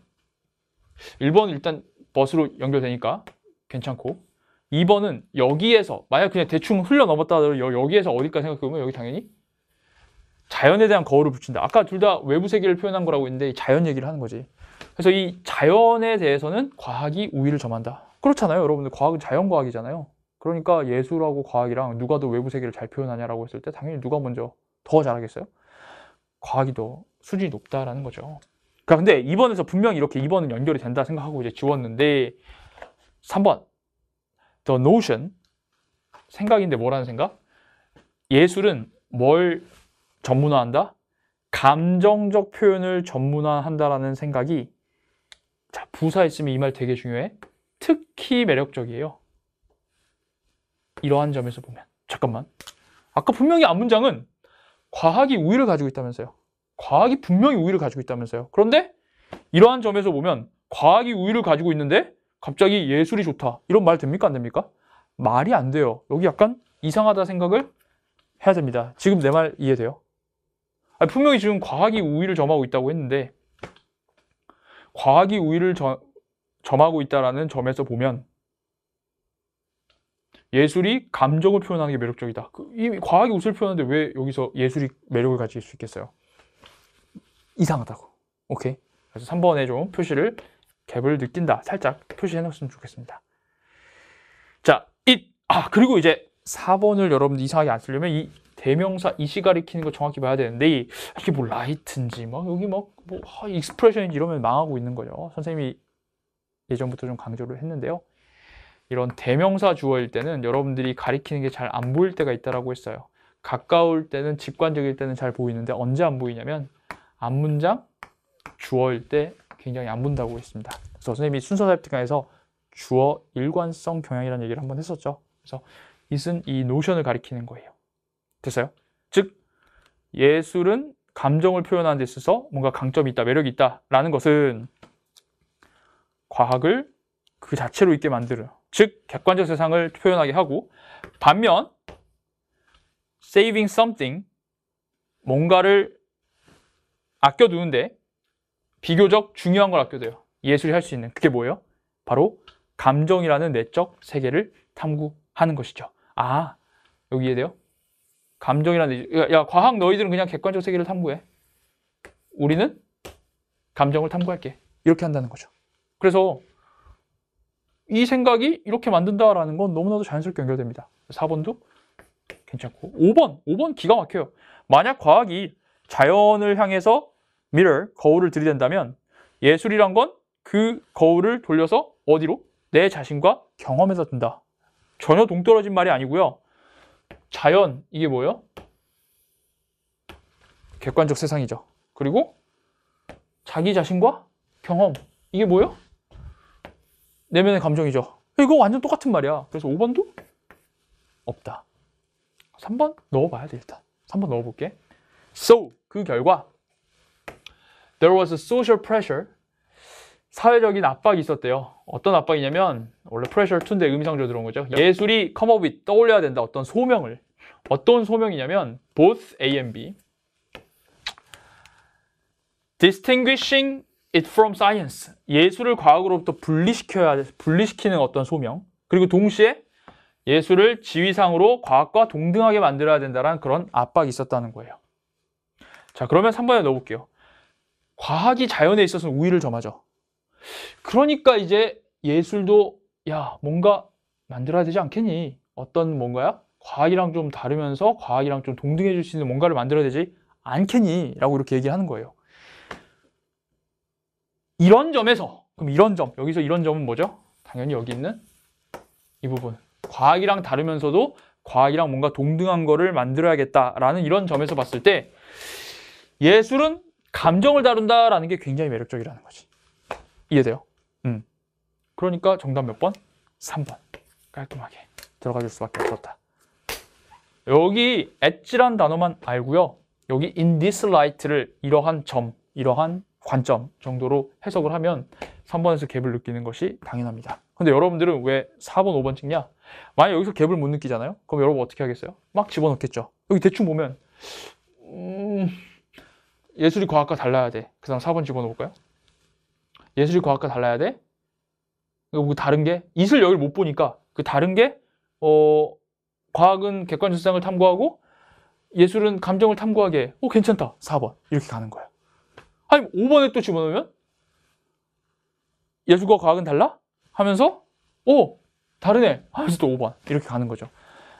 1번은 일단 벗으로 연결되니까 괜찮고, 2번은 여기에서, 만약 그냥 대충 흘러 넘었다 하더라도 여기에서 어디까지 생각해보면 여기 당연히 자연에 대한 거울을 붙인다. 아까 둘 다 외부 세계를 표현한 거라고 했는데 자연 얘기를 하는 거지. 그래서 이 자연에 대해서는 과학이 우위를 점한다. 그렇잖아요, 여러분들. 과학은 자연과학이잖아요. 그러니까 예술하고 과학이랑 누가 더 외부 세계를 잘 표현하냐라고 했을 때 당연히 누가 먼저 더 잘하겠어요? 과학이 더 수준이 높다라는 거죠. 그러니까 근데 2번에서 분명히 이렇게 2번은 연결이 된다 생각하고 이제 지웠는데, 3번 The notion, 생각인데 뭐라는 생각? 예술은 뭘 전문화한다? 감정적 표현을 전문화한다라는 생각이, 자, 부사 있으면 이 말 되게 중요해. 특히 매력적이에요. 이러한 점에서 보면. 잠깐만, 아까 분명히 앞문장은 과학이 우위를 가지고 있다면서요. 과학이 분명히 우위를 가지고 있다면서요. 그런데 이러한 점에서 보면 과학이 우위를 가지고 있는데 갑자기 예술이 좋다, 이런 말 됩니까? 안 됩니까? 말이 안 돼요. 여기 약간 이상하다 생각을 해야 됩니다. 지금 내 말 이해돼요? 분명히 지금 과학이 우위를 점하고 있다고 했는데, 과학이 우위를 점하고 있다는 점에서 보면 예술이 감정을 표현하는 게 매력적이다. 이미 과학이 우위를 표현하는데 왜 여기서 예술이 매력을 가질 수 있겠어요? 이상하다고. 오케이. 그래서 3번에 좀 표시를, 갭을 느낀다, 살짝 표시해 놓으면 좋겠습니다. 자, 그리고 이제 4번을 여러분들 이상하게 안 쓰려면 이 대명사 이시 가리키는 거 정확히 봐야 되는데, 이게 뭐 라이트인지 막 여기 뭐 익스프레션인지 이러면 망하고 있는 거죠. 선생님이 예전부터 좀 강조를 했는데요. 이런 대명사 주어일 때는 여러분들이 가리키는 게 잘 안 보일 때가 있다라고 했어요. 가까울 때는, 직관적일 때는 잘 보이는데 언제 안 보이냐면 앞문장 주어일 때 굉장히 안 본다고 했습니다. 그래서 선생님이 순서 삽입특강에서 주어 일관성 경향이라는 얘기를 한번 했었죠. 그래서 it은 이 노션을 가리키는 거예요. 됐어요? 즉 예술은 감정을 표현하는 데 있어서 뭔가 강점이 있다, 매력이 있다 라는 것은 과학을 그 자체로 있게 만드는, 즉 객관적 세상을 표현하게 하고, 반면 saving something, 뭔가를 아껴두는데 비교적 중요한 걸 아껴둬요. 예술이 할 수 있는, 그게 뭐예요? 바로 감정이라는 내적 세계를 탐구하는 것이죠. 아, 여기 이해돼요? 감정이라는, 야, 과학 너희들은 그냥 객관적 세계를 탐구해. 우리는 감정을 탐구할게. 이렇게 한다는 거죠. 그래서 이 생각이 이렇게 만든다라는 건 너무나도 자연스럽게 연결됩니다. 4번도 괜찮고, 5번 기가 막혀요. 만약 과학이 자연을 향해서 mirror, 거울을 들이댄다면 예술이란 건 그 거울을 돌려서 어디로? 내 자신과 경험에서 든다. 전혀 동떨어진 말이 아니고요. 자연, 이게 뭐예요? 객관적 세상이죠. 그리고 자기 자신과 경험, 이게 뭐예요? 내면의 감정이죠. 이거 완전 똑같은 말이야. 그래서 5번도 없다. 3번 넣어봐야 돼. 일단 3번 넣어볼게. So, 그 결과 there was a social pressure, 사회적인 압박이 있었대요. 어떤 압박이냐면, 원래 pressure to인데 의미상조 들어온 거죠. 예술이 come up with, 떠올려야 된다. 어떤 소명을. 어떤 소명이냐면 both A and B, distinguishing it from science, 예술을 과학으로부터 분리시키는 어떤 소명, 그리고 동시에 예술을 지위상으로 과학과 동등하게 만들어야 된다는 그런 압박이 있었다는 거예요. 자, 그러면 3번에 넣어볼게요. 과학이 자연에 있어서는 우위를 점하죠. 그러니까 이제 예술도 야, 뭔가 만들어야 되지 않겠니? 어떤 뭔가야? 과학이랑 좀 다르면서 과학이랑 좀 동등해질 수 있는 뭔가를 만들어야 되지 않겠니? 라고 이렇게 얘기하는 거예요. 이런 점에서, 그럼 이런 점, 여기서 이런 점은 뭐죠? 당연히 여기 있는 이 부분. 과학이랑 다르면서도 과학이랑 뭔가 동등한 거를 만들어야겠다라는 이런 점에서 봤을 때 예술은 감정을 다룬다라는 게 굉장히 매력적이라는 거지. 이해돼요? 그러니까 정답 몇 번? 3번. 깔끔하게 들어가 줄 수밖에 없었다. 여기 at란 단어만 알고요. 여기 in this light를 이러한 점, 이러한 관점 정도로 해석을 하면 3번에서 갭을 느끼는 것이 당연합니다. 근데 여러분들은 왜 4번, 5번 찍냐? 만약 여기서 갭을 못 느끼잖아요? 그럼 여러분 어떻게 하겠어요? 막 집어넣겠죠. 여기 대충 보면 예술이 과학과 달라야 돼. 그 다음 4번 집어넣을까요? 예술이 과학과 달라야 돼. 그리고 그 다른 게 it을 여기를 못 보니까 그 다른 게 과학은 객관적 세상을 탐구하고 예술은 감정을 탐구하게 해. 괜찮다. 4번. 이렇게 가는 거예요. 아니 5번에 또 집어넣으면 예술과 과학은 달라? 하면서 다르네 하면서 또 5번 이렇게 가는 거죠.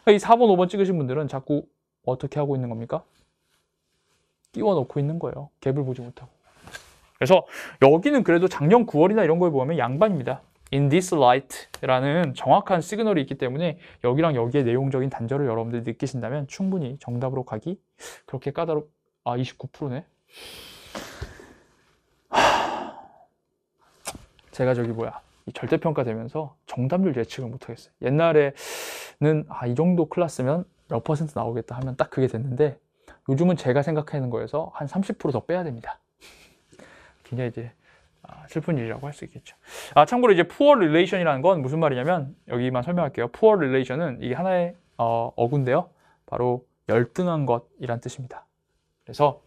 이 4번, 5번 찍으신 분들은 자꾸 어떻게 하고 있는 겁니까? 끼워 넣고 있는 거예요. 갭을 보지 못하고. 그래서 여기는 그래도 작년 9월이나 이런 거에 보면 양반입니다. In this light라는 정확한 시그널이 있기 때문에 여기랑 여기에 내용적인 단절을 여러분들이 느끼신다면 충분히 정답으로 가기 그렇게 29%네. 제가 이 절대평가 되면서 정답률 예측을 못하겠어요. 옛날에는 이 정도 클래스면 몇 퍼센트 나오겠다 하면 딱 그게 됐는데 요즘은 제가 생각하는 거에서 한 30% 더 빼야 됩니다. 굉장히 이제 슬픈 일이라고 할 수 있겠죠. 참고로 이제 poor relation이라는 건 무슨 말이냐면 여기만 설명할게요. poor relation은 이게 하나의 어구인데요. 바로 열등한 것이란 뜻입니다. 그래서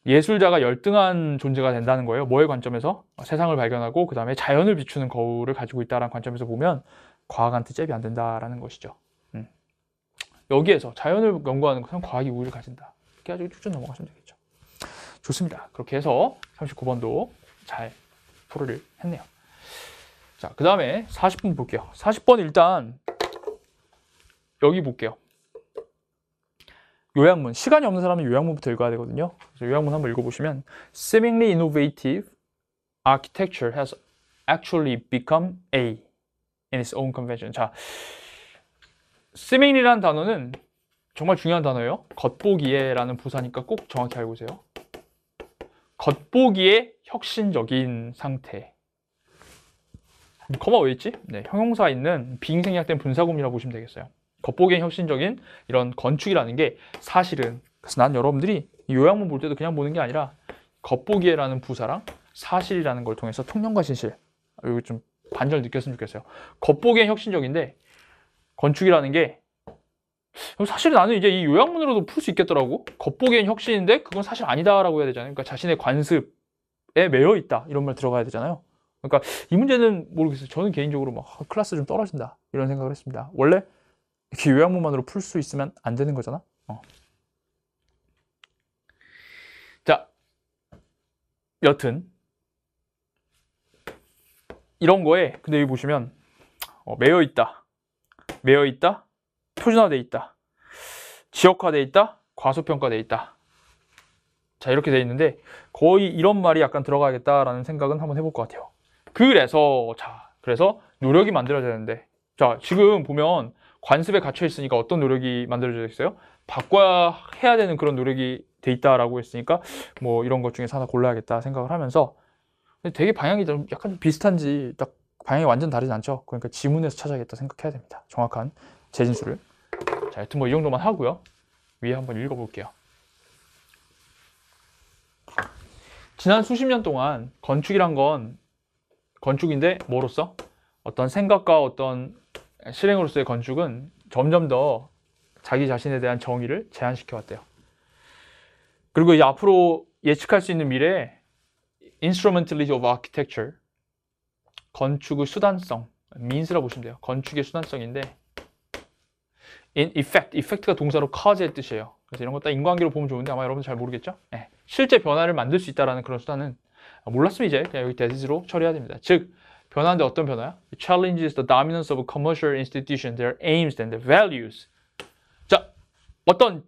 예술자가 열등한 존재가 된다는 거예요. 뭐의 관점에서? 세상을 발견하고 그 다음에 자연을 비추는 거울을 가지고 있다는 관점에서 보면 과학한테 잽이 안 된다라는 것이죠. 여기에서 자연을 연구하는 것은 과학이 우위를 가진다. 이렇게 가지고 쭉쭉 넘어가시면 되겠죠. 좋습니다. 그렇게 해서 39번도 잘 풀이를 했네요. 자, 그 다음에 40번 볼게요. 40번 일단 여기 볼게요. 요약문. 시간이 없는 사람은 요약문부터 읽어야 되거든요. 그래서 요약문 한번 읽어보시면 seemingly innovative architecture has actually become A in its own convention. 자, seemingly라는 단어는 정말 중요한 단어예요. 겉보기에라는 부사니까 꼭 정확히 알고 계세요. 겉보기에 혁신적인 상태. 커마 왜 있지? 네, 형용사 있는 비잉생략된 분사구문이라고 보시면 되겠어요. 겉보기엔 혁신적인 이런 건축이라는 게 사실은, 그래서 난 여러분들이 이 요약문 볼 때도 그냥 보는 게 아니라 겉보기에라는 부사랑 사실이라는 걸 통해서 통념과 진실, 여기 좀 반절 느꼈으면 좋겠어요. 겉보기엔 혁신적인데 건축이라는 게 사실 나는 이제 이 요약문으로도 풀 수 있겠더라고. 겉보기엔 혁신인데 그건 사실 아니다라고 해야 되잖아요. 그러니까 자신의 관습에 매여 있다 이런 말 들어가야 되잖아요. 그러니까 이 문제는 모르겠어요. 저는 개인적으로 막 클래스 좀 떨어진다 이런 생각을 했습니다. 원래 이렇게 요약문만으로 풀 수 있으면 안 되는 거잖아. 자, 여튼 이런 거에 근데 여기 보시면 매여 있다, 매여 있다, 표준화돼 있다, 지역화돼 있다, 과소평가돼 있다. 자, 이렇게 돼 있는데 거의 이런 말이 약간 들어가야겠다라는 생각은 한번 해볼 것 같아요. 그래서 노력이 만들어져야 되는데, 자, 지금 보면 관습에 갇혀 있으니까 어떤 노력이 만들어져 있어요? 바꿔야 해야 되는 그런 노력이 돼 있다라고 했으니까 뭐 이런 것 중에서 하나 골라야겠다 생각을 하면서, 되게 방향이 좀 약간 좀 비슷한지 딱 방향이 완전 다르지 않죠? 그러니까 지문에서 찾아야겠다 생각해야 됩니다. 정확한 재진수를. 자, 여튼 뭐 이 정도만 하고요. 위에 한번 읽어볼게요. 지난 수십 년 동안 건축이란 건 건축인데 뭐로써? 어떤 생각과 어떤 실행으로서의 건축은 점점 더 자기 자신에 대한 정의를 제한시켜 왔대요. 그리고 이제 앞으로 예측할 수 있는 미래에 instrumentality of architecture, 건축의 수단성, means라고 보시면 돼요. 건축의 수단성인데 in effect, effect가 동사로 cause의 뜻이에요. 그래서 이런 거 딱 인과관계로 보면 좋은데 아마 여러분들 잘 모르겠죠? 네. 실제 변화를 만들 수 있다는 그런 수단은 몰랐으면 이제 그냥 여기 thatis로 처리해야 됩니다. 즉, 변화인데 어떤 변화야? It challenges the dominance of a commercial institution, their aims and their values. 자, 어떤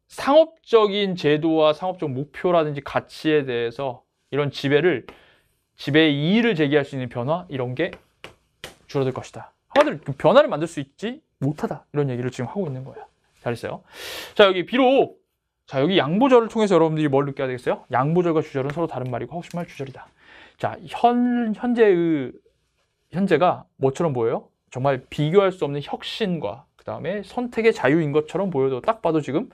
상업적인 제도와 상업적 목표라든지 가치에 대해서 이런 지배의 이의를 제기할 수 있는 변화, 이런 게 줄어들 것이다. 한마디로 변화를 만들 수 있지 못하다, 이런 얘기를 지금 하고 있는 거야. 잘했어요. 자, 여기 비록 여기 양보절을 통해서 여러분들이 뭘 느껴야 되겠어요? 양보절과 주절은 서로 다른 말이고 허심할 주절이다. 자, 현재가 뭐처럼 보여요? 정말 비교할 수 없는 혁신과 그 다음에 선택의 자유인 것처럼 보여도, 딱 봐도 지금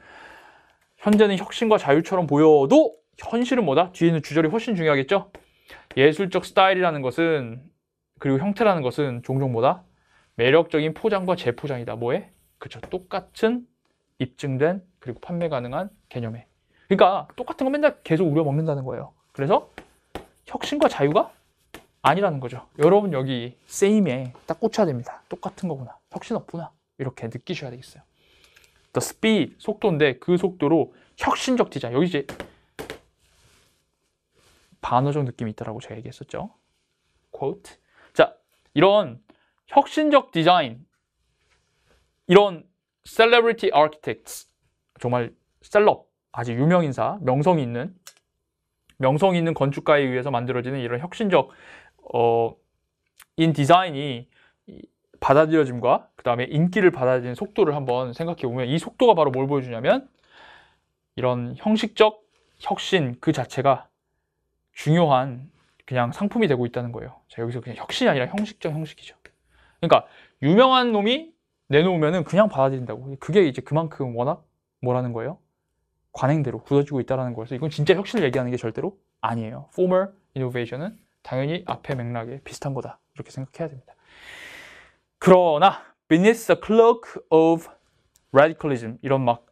현재는 혁신과 자유처럼 보여도 현실은 뭐다? 뒤에 있는 주절이 훨씬 중요하겠죠? 예술적 스타일이라는 것은, 그리고 형태라는 것은 종종 뭐다? 매력적인 포장과 재포장이다. 뭐에? 그쵸, 똑같은 입증된 그리고 판매 가능한 개념에. 그러니까 똑같은 거 맨날 계속 우려먹는다는 거예요. 그래서 혁신과 자유가 아니라는 거죠. 여러분 여기 same에 딱 꽂혀야 됩니다. 똑같은 거구나, 혁신 없구나, 이렇게 느끼셔야 되겠어요. The speed, 속도인데 그 속도로 혁신적 디자인, 여기 이제 반어적 느낌이 있다라고 제가 얘기했었죠. quote. 자, 이런 혁신적 디자인, 이런 celebrity architects, 정말 셀럽, 아주 유명 인사, 명성이 있는 건축가에 의해서 만들어지는 이런 혁신적 인 디자인이 받아들여짐과 그 다음에 인기를 받아들이는 속도를 한번 생각해 보면, 이 속도가 바로 뭘 보여주냐면 이런 형식적 혁신 그 자체가 중요한 그냥 상품이 되고 있다는 거예요. 자, 여기서 그냥 혁신이 아니라 형식적 형식이죠. 그러니까 유명한 놈이 내놓으면은 그냥 받아들인다고. 그게 이제 그만큼 워낙 뭐라는 거예요? 관행대로 굳어지고 있다는 거여서 이건 진짜 혁신을 얘기하는 게 절대로 아니에요. Former innovation은 당연히 앞의 맥락에 비슷한 거다, 이렇게 생각해야 됩니다. 그러나 beneath the cloak of radicalism, 이런 막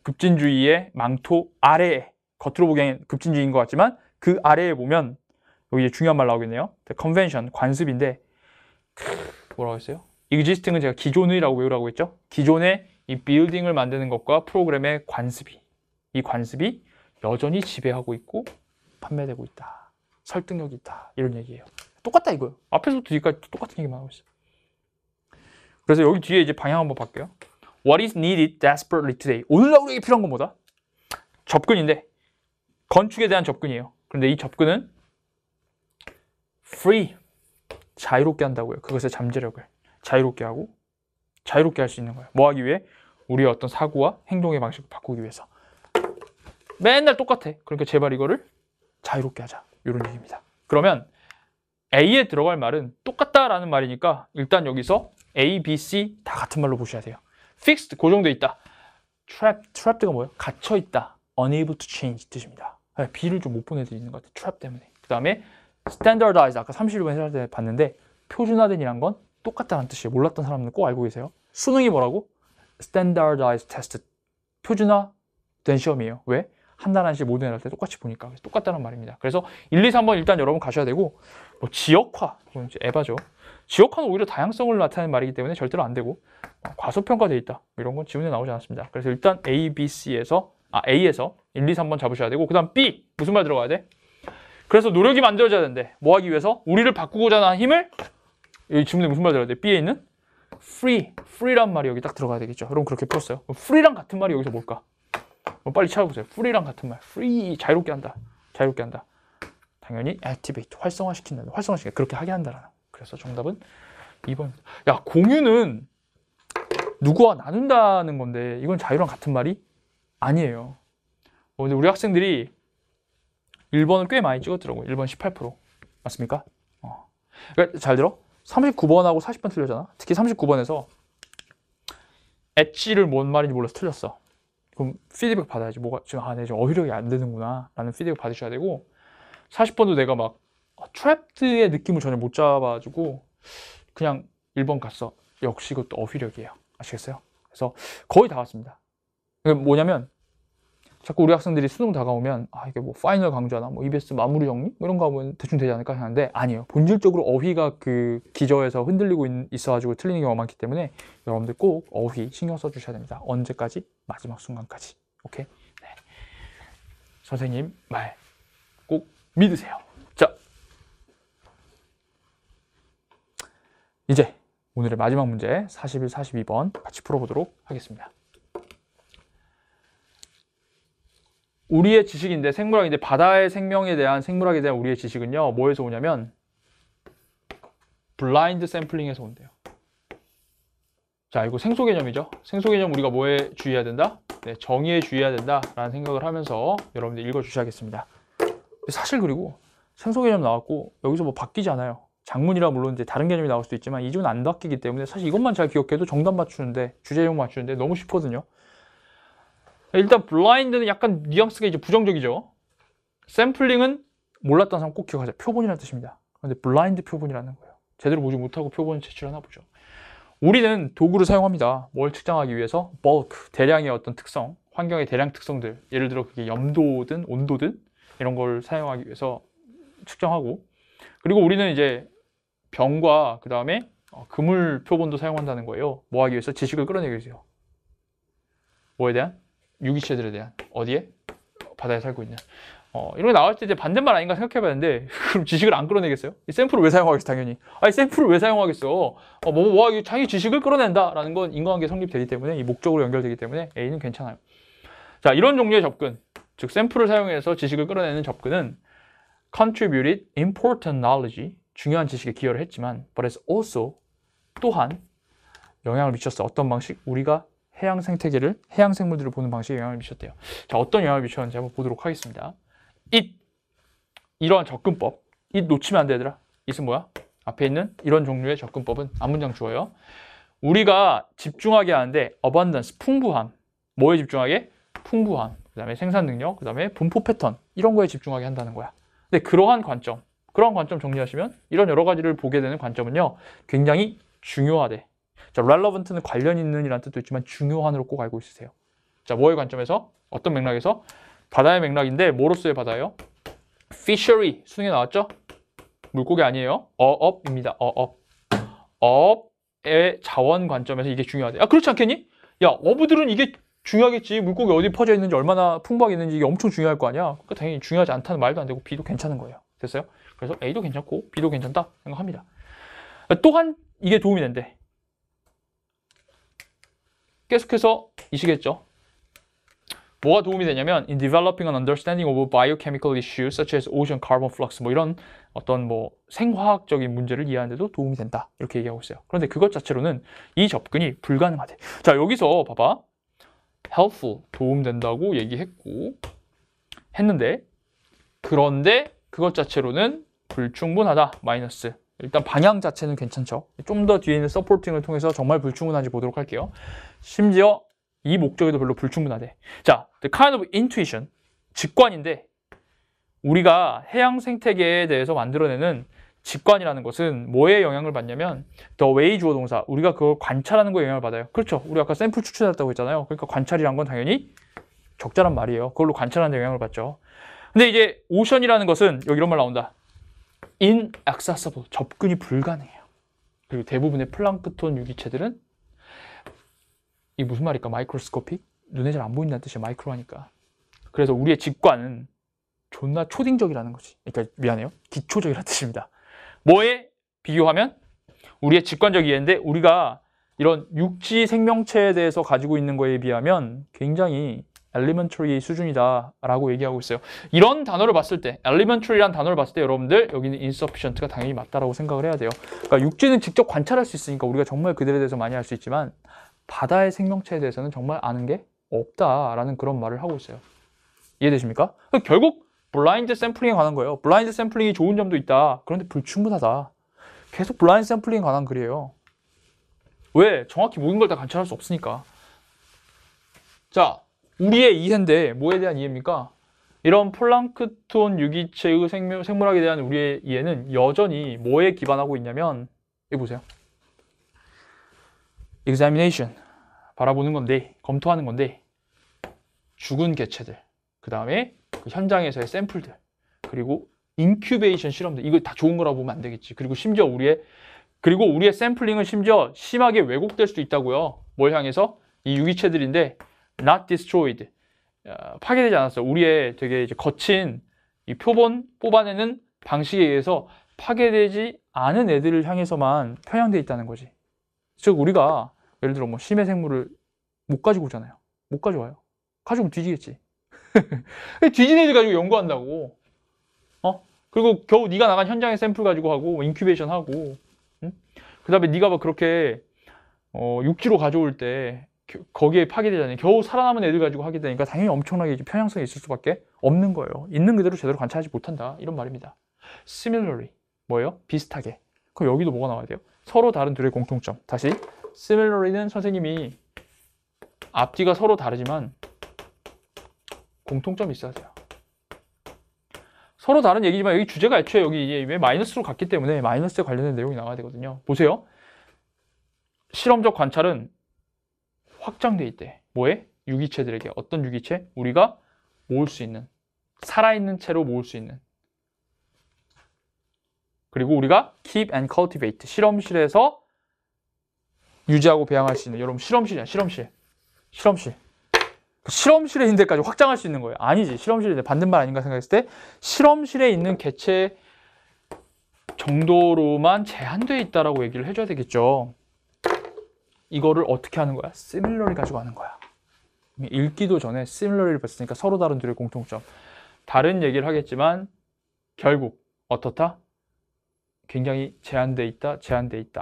급진주의의 망토 아래에, 겉으로 보기엔 급진주의인 것 같지만 그 아래에 보면 여기 중요한 말 나오겠네요. The convention, 관습인데 뭐라고 했어요? existing은 제가 기존의라고 외우라고 했죠. 기존의 이 빌딩을 만드는 것과 프로그램의 관습이, 이 관습이 여전히 지배하고 있고 판매되고 있다, 설득력이 있다, 이런 얘기예요. 똑같다 이거예요. 앞에서부터 뒤까지 똑같은 얘기만 하고 있어요. 그래서 여기 뒤에 이제 방향 한번 바뀌어요. What is needed desperately today? 오늘날 우리에게 필요한 건 뭐다? 접근인데, 건축에 대한 접근이에요. 그런데 이 접근은 free, 자유롭게 한다고요. 그것의 잠재력을 자유롭게 하고 자유롭게 할 수 있는 거예요. 뭐 하기 위해? 우리의 어떤 사고와 행동의 방식을 바꾸기 위해서. 맨날 똑같아. 그러니까 제발 이거를 자유롭게 하자. 이런 얘기입니다. 그러면 A에 들어갈 말은 똑같다라는 말이니까 일단 여기서 A, B, C 다 같은 말로 보셔야 돼요. fixed, 고정돼 있다. trapped가 뭐예요? 갇혀 있다. unable to change 뜻입니다. B를 좀 못 본 애들이 있는 것 같아요. trap 때문에. 그 다음에 standardized, 아까 31번 해설 때 봤는데 표준화된이란 건 똑같다는 뜻이에요. 몰랐던 사람들은 꼭 알고 계세요. 수능이 뭐라고? standardized test. 표준화된 시험이에요. 왜? 한 달 한씩 모든 애들 때 똑같이 보니까. 그래서 똑같다는 말입니다. 그래서 1, 2, 3번 일단 여러분 가셔야 되고, 뭐 지역화, 이건 이제 에바죠. 지역화는 오히려 다양성을 나타내는 말이기 때문에 절대로 안 되고, 과소평가되어 있다. 이런 건 지문에 나오지 않았습니다. 그래서 일단 A, B, C에서, A에서 1, 2, 3번 잡으셔야 되고, 그 다음 B, 무슨 말 들어가야 돼? 그래서 노력이 만들어져야 된대. 뭐 하기 위해서? 우리를 바꾸고자 하는 힘을, 이 지문에 무슨 말 들어가야 돼? B에 있는 free란 말이 여기 딱 들어가야 되겠죠. 여러분 그렇게 풀었어요. free랑 같은 말이 여기서 뭘까? 빨리 찾아보세요. free랑 같은 말. free, 자유롭게 한다. 자유롭게 한다. 당연히 activate, 활성화시킨다. 활성화시킨다. 그렇게 하게 한다라는. 그래서 정답은 2번. 야, 공유는 누구와 나눈다는 건데 이건 자유랑 같은 말이 아니에요. 근데 우리 학생들이 1번을 꽤 많이 찍었더라고요. 1번 18%. 맞습니까? 그러니까 잘 들어. 39번하고 40번 틀렸잖아. 특히 39번에서 엣지를 뭔 말인지 몰라서 틀렸어. 그럼 피드백 받아야지. 뭐가 지금 내 좀 어휘력이 안 되는구나 라는 피드백 받으셔야 되고, 40번도 내가 막 트랩드의 느낌을 전혀 못 잡아가지고 그냥 1번 갔어. 역시 그것도 어휘력이에요. 아시겠어요? 그래서 거의 다 왔습니다. 뭐냐면 자꾸 우리 학생들이 수능 다가오면 이게 뭐 파이널 강좌나 뭐 EBS 마무리 정리 이런 거 하면 대충 되지 않을까 하는데 아니에요. 본질적으로 어휘가 그 기저에서 흔들리고 있어가지고 틀리는 경우가 많기 때문에 여러분들 꼭 어휘 신경 써주셔야 됩니다. 언제까지? 마지막 순간까지. 오케이? 네. 선생님 말 꼭 믿으세요. 자, 이제 오늘의 마지막 문제 41, 42번 같이 풀어보도록 하겠습니다. 우리의 지식인데 생물학인데 바다의 생명에 대한 생물학에 대한 우리의 지식은요 뭐에서 오냐면 블라인드 샘플링에서 온대요. 자, 이거 생소 개념이죠. 생소 개념 우리가 뭐에 주의해야 된다? 네, 정의에 주의해야 된다라는 생각을 하면서 여러분들 읽어주셔야겠습니다. 사실 그리고 생소 개념 나왔고 여기서 뭐 바뀌지 않아요. 작문이라 물론 이제 다른 개념이 나올 수도 있지만 이 지문 안 바뀌기 때문에 사실 이것만 잘 기억해도 정답 맞추는데 주제 제목 맞추는데 너무 쉽거든요. 일단 블라인드는 약간 뉘앙스가 이제 부정적이죠. 샘플링은 몰랐던 사람 꼭 기억하자. 표본이라는 뜻입니다. 그런데 블라인드 표본이라는 거예요. 제대로 보지 못하고 표본 제출하나 보죠. 우리는 도구를 사용합니다. 뭘 측정하기 위해서? bulk, 대량의 어떤 특성, 환경의 대량 특성들, 예를 들어 그게 염도든 온도든 이런 걸 사용하기 위해서 측정하고, 그리고 우리는 이제 병과 그 다음에 그물 표본도 사용한다는 거예요. 뭐 하기 위해서? 지식을 끌어내기 위해서. 뭐에 대한? 유기체들에 대한. 어디에? 바다에 살고 있는. 이런 게 나올 때 이제 반대말 아닌가 생각해봐야 되는데 그럼 지식을 안 끌어내겠어요? 이 샘플을 왜 사용하겠어? 당연히. 아니 샘플을 왜 사용하겠어? 자기 지식을 끌어낸다라는 건 인과관계 성립되기 때문에 이 목적으로 연결되기 때문에 A는 괜찮아요. 자, 이런 종류의 접근, 즉 샘플을 사용해서 지식을 끌어내는 접근은 contributed important knowledge, 중요한 지식에 기여를 했지만 but it's also, 또한 영향을 미쳤어. 어떤 방식? 우리가 해양 생태계를, 해양 생물들을 보는 방식에 영향을 미쳤대요. 자, 어떤 영향을 미쳤는지 한번 보도록 하겠습니다. 이러한 접근법. 놓치면 안 돼, 얘들아. it은 뭐야? 앞에 있는 이런 종류의 접근법은 앞문장 주어요. 우리가 집중하게 하는데 abundance, 풍부함. 뭐에 집중하게? 풍부함. 그 다음에 생산 능력, 그 다음에 분포 패턴. 이런 거에 집중하게 한다는 거야. 근데 그러한 관점 정리하시면 이런 여러 가지를 보게 되는 관점은요, 굉장히 중요하대. 자, relevant는 관련 있는 이란 뜻도 있지만 중요한으로 꼭 알고 있으세요. 자, 뭐의 관점에서? 어떤 맥락에서? 바다의 맥락인데 뭐로서의 바다예요? fishery, 수능에 나왔죠? 물고기 아니에요. 어업입니다. 어업의 자원 관점에서 이게 중요하대. 그렇지 않겠니? 야, 어부들은 이게 중요하겠지. 물고기 어디 퍼져 있는지, 얼마나 풍부하게 있는지 이게 엄청 중요할 거 아니야. 그러니까 당연히 중요하지 않다는 말도 안 되고 B도 괜찮은 거예요. 됐어요? 그래서 A도 괜찮고 B도 괜찮다 생각합니다. 또한 이게 도움이 된대. 계속해서 이시겠죠. 뭐가 도움이 되냐면 in developing an understanding of biochemical issues such as ocean carbon flux 뭐 이런 어떤 뭐 생화학적인 문제를 이해하는 데도 도움이 된다. 이렇게 얘기하고 있어요. 그런데 그것 자체로는 이 접근이 불가능하대. 자, 여기서 봐봐. helpful 도움된다고 얘기했고 했는데 그런데 그것 자체로는 불충분하다. 마이너스. 일단 방향 자체는 괜찮죠. 좀 더 뒤에 있는 서포팅을 통해서 정말 불충분한지 보도록 할게요. 심지어 이 목적에도 별로 불충분하대. 자, the kind of intuition, 직관인데 우리가 해양 생태계에 대해서 만들어내는 직관이라는 것은 뭐에 영향을 받냐면 the way 주어 동사, 우리가 그걸 관찰하는 거에 영향을 받아요. 그렇죠. 우리 아까 샘플 추출했다고 했잖아요. 그러니까 관찰이란 건 당연히 적절한 말이에요. 그걸로 관찰하는 데 영향을 받죠. 근데 이제 오션이라는 것은 여기 이런 말 나온다. inaccessible, 접근이 불가능해요. 그리고 대부분의 플랑크톤 유기체들은 이게 무슨 말일까? 마이크로스코픽? 눈에 잘 안 보인다는 뜻이야. 마이크로하니까. 그래서 우리의 직관은 존나 초딩적이라는 거지. 그러니까 미안해요. 기초적이라는 뜻입니다. 뭐에 비교하면? 우리의 직관적 이해인데 우리가 이런 육지 생명체에 대해서 가지고 있는 거에 비하면 굉장히 elementary 수준이다 라고 얘기하고 있어요. 이런 단어를 봤을 때 elementary라는 단어를 봤을 때 여러분들 여기는 insufficient가 당연히 맞다라고 생각을 해야 돼요. 그러니까 육지는 직접 관찰할 수 있으니까 우리가 정말 그들에 대해서 많이 알 수 있지만 바다의 생명체에 대해서는 정말 아는 게 없다라는 그런 말을 하고 있어요. 이해되십니까? 결국 블라인드 샘플링에 관한 거예요. 블라인드 샘플링이 좋은 점도 있다. 그런데 불충분하다. 계속 블라인드 샘플링에 관한 글이에요. 왜? 정확히 모든 걸 다 관찰할 수 없으니까. 자, 우리의 이해인데 뭐에 대한 이해입니까? 이런 플랑크톤 유기체의 생물학에 대한 우리의 이해는 여전히 뭐에 기반하고 있냐면 여기 보세요. examination, 바라보는 건데, 검토하는 건데 죽은 개체들, 그 다음에 그 현장에서의 샘플들, 그리고 인큐베이션 실험들, 이거 다 좋은 거라고 보면 안 되겠지. 그리고 심지어 우리의 샘플링은 심지어 심하게 왜곡될 수도 있다고요. 뭘 향해서? 이 유기체들인데 not destroyed, 파괴되지 않았어요. 우리의 되게 이제 거친 이 표본 뽑아내는 방식에 의해서 파괴되지 않은 애들을 향해서만 편향되어 있다는 거지. 즉 우리가 예를 들어 뭐 심해 생물을 못 가지고 오잖아요. 못 가져와요. 가져오면 뒤지겠지. 뒤진 애들 가지고 연구한다고. 그리고 겨우 네가 나간 현장의 샘플 가지고 하고 인큐베이션 하고, 응? 그 다음에 네가 막 그렇게 육지로 가져올 때 거기에 파괴되잖아요. 겨우 살아남은 애들 가지고 하게 되니까 당연히 엄청나게 편향성이 있을 수밖에 없는 거예요. 있는 그대로 제대로 관찰하지 못한다. 이런 말입니다. Similarly, 뭐예요? 비슷하게. 그럼 여기도 뭐가 나와야 돼요? 서로 다른 둘의 공통점. 다시, Similarly는 선생님이 앞뒤가 서로 다르지만 공통점이 있어야 돼요. 서로 다른 얘기지만 여기 주제가 애초에 여기 왜 마이너스로 갔기 때문에 마이너스에 관련된 내용이 나와야 되거든요. 보세요. 실험적 관찰은 확장돼 있대. 뭐에? 유기체들에게. 어떤 유기체? 우리가 모을 수 있는, 살아있는 채로 모을 수 있는. 그리고 우리가 keep and cultivate, 실험실에서 유지하고 배양할 수 있는. 여러분 실험실이야. 실험실에 있는 데까지 확장할 수 있는 거예요. 아니지. 실험실에 받는 말 아닌가 생각했을 때 실험실에 있는 개체 정도로만 제한되어 있다라고 얘기를 해줘야 되겠죠. 이거를 어떻게 하는 거야? similarly 가지고 하는 거야. 읽기도 전에 similarly를 봤으니까 서로 다른 둘의 공통점. 다른 얘기를 하겠지만 결국 어떻다? 굉장히 제한돼 있다.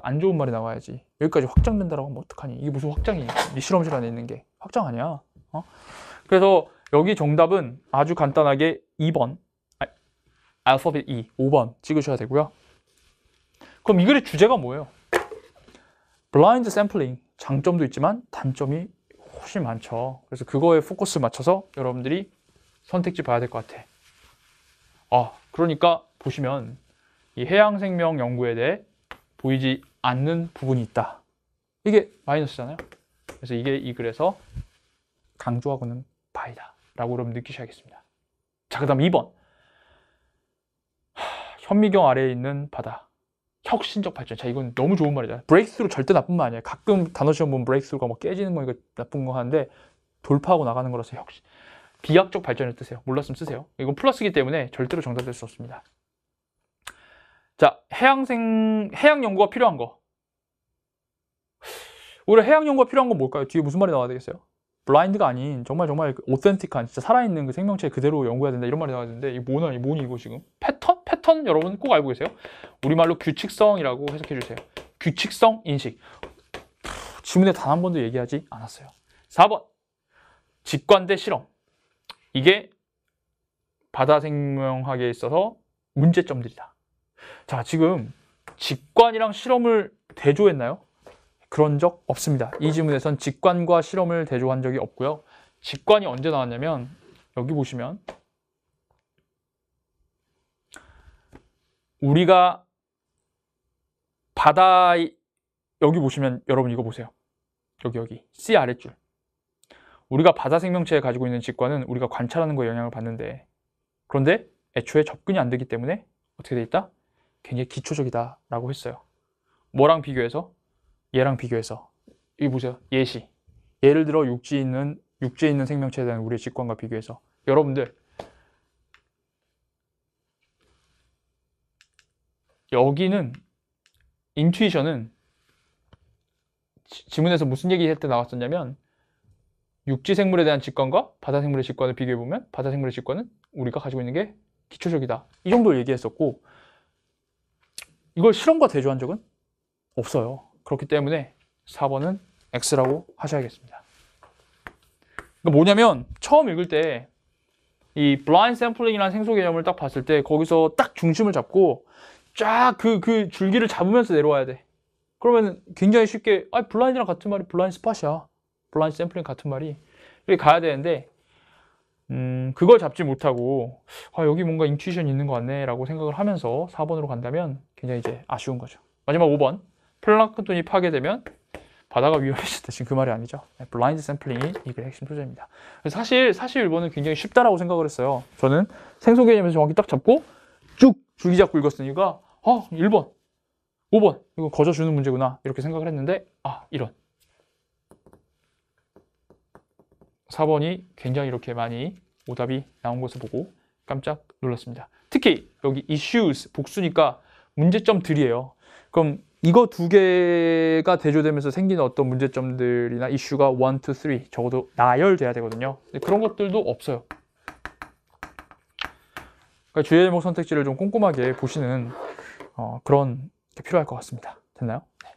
안 좋은 말이 나와야지. 여기까지 확장된다라고 하면 어떡하니? 이게 무슨 확장이니? 네 실험실 안에 있는 게 확장 아니야. 그래서 여기 정답은 아주 간단하게 2번, 알파벳 2, 5번 찍으셔야 되고요. 그럼 이 글의 주제가 뭐예요? 블라인드 샘플링, 장점도 있지만 단점이 훨씬 많죠. 그래서 그거에 포커스 맞춰서 여러분들이 선택지 봐야 될 것 같아. 그러니까 보시면 이 해양생명 연구에 대해 보이지 않는 부분이 있다. 이게 마이너스잖아요. 그래서 이게 이 글에서 강조하고는 바이다 라고 여러분 느끼셔야겠습니다. 자, 그 다음 2번. 현미경 아래에 있는 바다. 혁신적 발전. 자, 이건 너무 좋은 말이잖아요. 브레이크스루 절대 나쁜 말 아니에요. 가끔 단어 시험 보면 브레이크스루가 뭐 깨지는 거 이거 나쁜 거 하는데 돌파하고 나가는 거라서 비약적 발전을 뜻해요. 몰랐으면 쓰세요. 이건 플러스이기 때문에 절대로 정답될 수 없습니다. 자, 해양 연구가 필요한 거. 오히려 해양 연구가 필요한 건 뭘까요? 뒤에 무슨 말이 나와야 되겠어요? 블라인드가 아닌 정말 오센틱한 진짜 살아있는 그 생명체 그대로 연구해야 된다 이런 말이 나왔는데 이게 뭐니 이거 지금 패턴 여러분 꼭 알고 계세요? 우리말로 규칙성이라고 해석해 주세요. 규칙성 인식. 지문에 단 한 번도 얘기하지 않았어요. 4번 직관 대 실험. 이게 바다 생명학에 있어서 문제점들이다. 자, 지금 직관이랑 실험을 대조했나요? 그런 적 없습니다. 이 지문에선 직관과 실험을 대조한 적이 없고요. 직관이 언제 나왔냐면 여기 보시면 우리가 여기 보시면 여러분 이거 보세요. 여기 C 아랫줄. 우리가 바다 생명체에 가지고 있는 직관은 우리가 관찰하는 거에 영향을 받는데 그런데 애초에 접근이 안 되기 때문에 어떻게 돼 있다? 굉장히 기초적이다 라고 했어요. 뭐랑 비교해서? 얘랑 비교해서. 여기 보세요. 예시. 예를 들어 육지에 있는 생명체에 대한 우리의 직관과 비교해서 여러분들 여기는 인투이션은 지문에서 무슨 얘기할 때 나왔었냐면 육지 생물에 대한 직관과 바다 생물의 직관을 비교해보면 바다 생물의 직관은 우리가 가지고 있는 게 기초적이다. 이 정도를 얘기했었고 이걸 실험과 대조한 적은 없어요. 그렇기 때문에 4번은 X라고 하셔야겠습니다. 그러니까 뭐냐면 처음 읽을 때 이 블라인드 샘플링이라는 생소 개념을 딱 봤을 때 거기서 딱 중심을 잡고 쫙 그 줄기를 잡으면서 내려와야 돼. 그러면 굉장히 쉽게 블라인드랑 같은 말이 블라인드 스팟이야. 블라인드 샘플링 같은 말이 이렇게 가야 되는데 그걸 잡지 못하고 여기 뭔가 인투이션이 있는 것 같네 라고 생각을 하면서 4번으로 간다면 굉장히 이제 아쉬운 거죠. 마지막 5번 플랑크톤이 파괴되면 바다가 위험해진다. 지금 그 말이 아니죠. 블라인드 샘플링이 이게 핵심 소재입니다. 사실 1번은 굉장히 쉽다라고 생각을 했어요. 저는 생소 개념에서 정확히 딱 잡고 쭉 줄기 잡고 읽었으니까 1번, 5번 이거 거저 주는 문제구나 이렇게 생각을 했는데 이런 4번이 굉장히 이렇게 많이 오답이 나온 것을 보고 깜짝 놀랐습니다. 특히 여기 issues 복수니까 문제점들이에요. 그럼 이거 두 개가 대조되면서 생기는 어떤 문제점들이나 이슈가 1, 2, 3 적어도 나열돼야 되거든요. 근데 그런 것들도 없어요. 그러니까 주요 제목 선택지를 좀 꼼꼼하게 보시는 그런 게 필요할 것 같습니다. 됐나요? 네.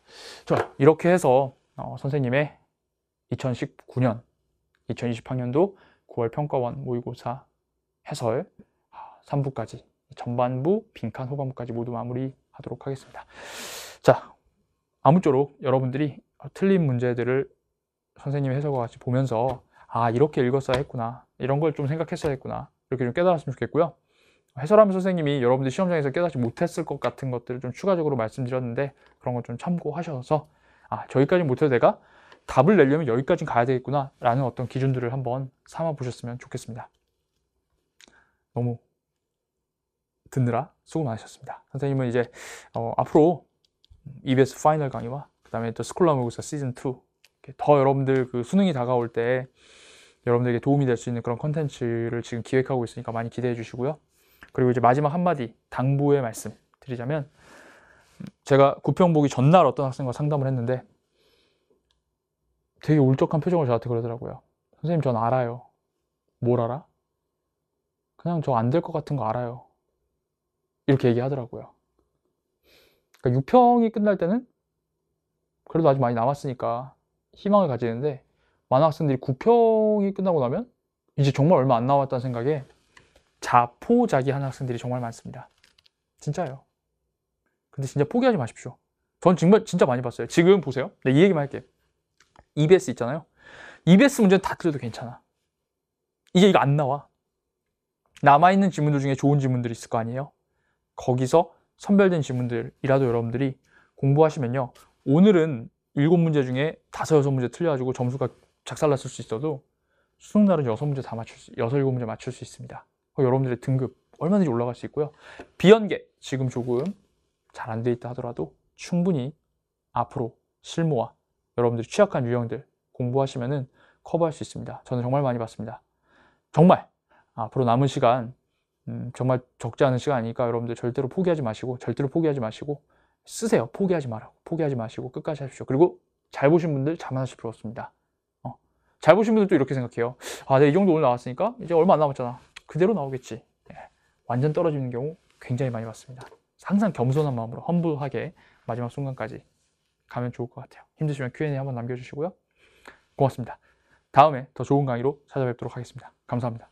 자, 이렇게 해서 선생님의 2019년 2020학년도 9월 평가원 모의고사 해설 3부까지 전반부, 빈칸, 후반부까지 모두 마무리하도록 하겠습니다. 자, 아무쪼록 여러분들이 틀린 문제들을 선생님의 해설과 같이 보면서 이렇게 읽었어야 했구나, 이런 걸 좀 생각했어야 했구나, 이렇게 좀 깨달았으면 좋겠고요. 해설하면서 선생님이 여러분들 시험장에서 깨닫지 못했을 것 같은 것들을 좀 추가적으로 말씀드렸는데 그런 걸 좀 참고하셔서 저기까지 못해도 내가 답을 내려면 여기까지 가야 되겠구나 라는 어떤 기준들을 한번 삼아 보셨으면 좋겠습니다. 너무 듣느라 수고 많으셨습니다. 선생님은 이제 앞으로 EBS 파이널 강의와 그 다음에 또 스쿨라 모의고사 시즌2 더 여러분들 그 수능이 다가올 때 여러분들에게 도움이 될 수 있는 그런 컨텐츠를 지금 기획하고 있으니까 많이 기대해 주시고요. 그리고 이제 마지막 한마디 당부의 말씀 드리자면, 제가 구평 보기 전날 어떤 학생과 상담을 했는데 되게 울적한 표정을 저한테 그러더라고요. 선생님, 전 알아요. 뭘 알아? 그냥 저 안 될 것 같은 거 알아요. 이렇게 얘기하더라고요. 그러니까 6평이 끝날 때는 그래도 아직 많이 남았으니까 희망을 가지는데, 많은 학생들이 9평이 끝나고 나면 이제 정말 얼마 안 남았다는 생각에 자포자기하는 학생들이 정말 많습니다. 진짜예요. 근데 진짜 포기하지 마십시오. 전 정말 진짜 많이 봤어요. 지금 보세요. 네, 이 얘기만 할게요. EBS 있잖아요. EBS 문제는 다 틀려도 괜찮아. 이제 이거 안 나와. 남아있는 지문들 중에 좋은 지문들이 있을 거 아니에요. 거기서 선별된 지문들이라도 여러분들이 공부하시면요, 오늘은 7문제 중에 5, 6문제 틀려가지고 점수가 작살났을 수 있어도 수능날은 6문제 다 맞출 수, 6, 7문제 맞출 수 있습니다. 여러분들의 등급 얼마든지 올라갈 수 있고요. 비연계 지금 조금 잘 안 돼 있다 하더라도 충분히 앞으로 실무와 여러분들이 취약한 유형들 공부하시면은 커버할 수 있습니다. 저는 정말 많이 봤습니다. 정말 앞으로 남은 시간 정말 적지 않은 시간이니까 여러분들 절대로 포기하지 마시고 쓰세요. 포기하지 마시고 끝까지 하십시오. 그리고 잘 보신 분들 자만하실 필요 없습니다. 잘 보신 분들도 이렇게 생각해요. 아, 내가 이 정도 오늘 나왔으니까 이제 얼마 안 남았잖아. 그대로 나오겠지. 예. 완전 떨어지는 경우 굉장히 많이 봤습니다. 항상 겸손한 마음으로 험블하게 마지막 순간까지 가면 좋을 것 같아요. 힘드시면 Q&A 한번 남겨주시고요. 고맙습니다. 다음에 더 좋은 강의로 찾아뵙도록 하겠습니다. 감사합니다.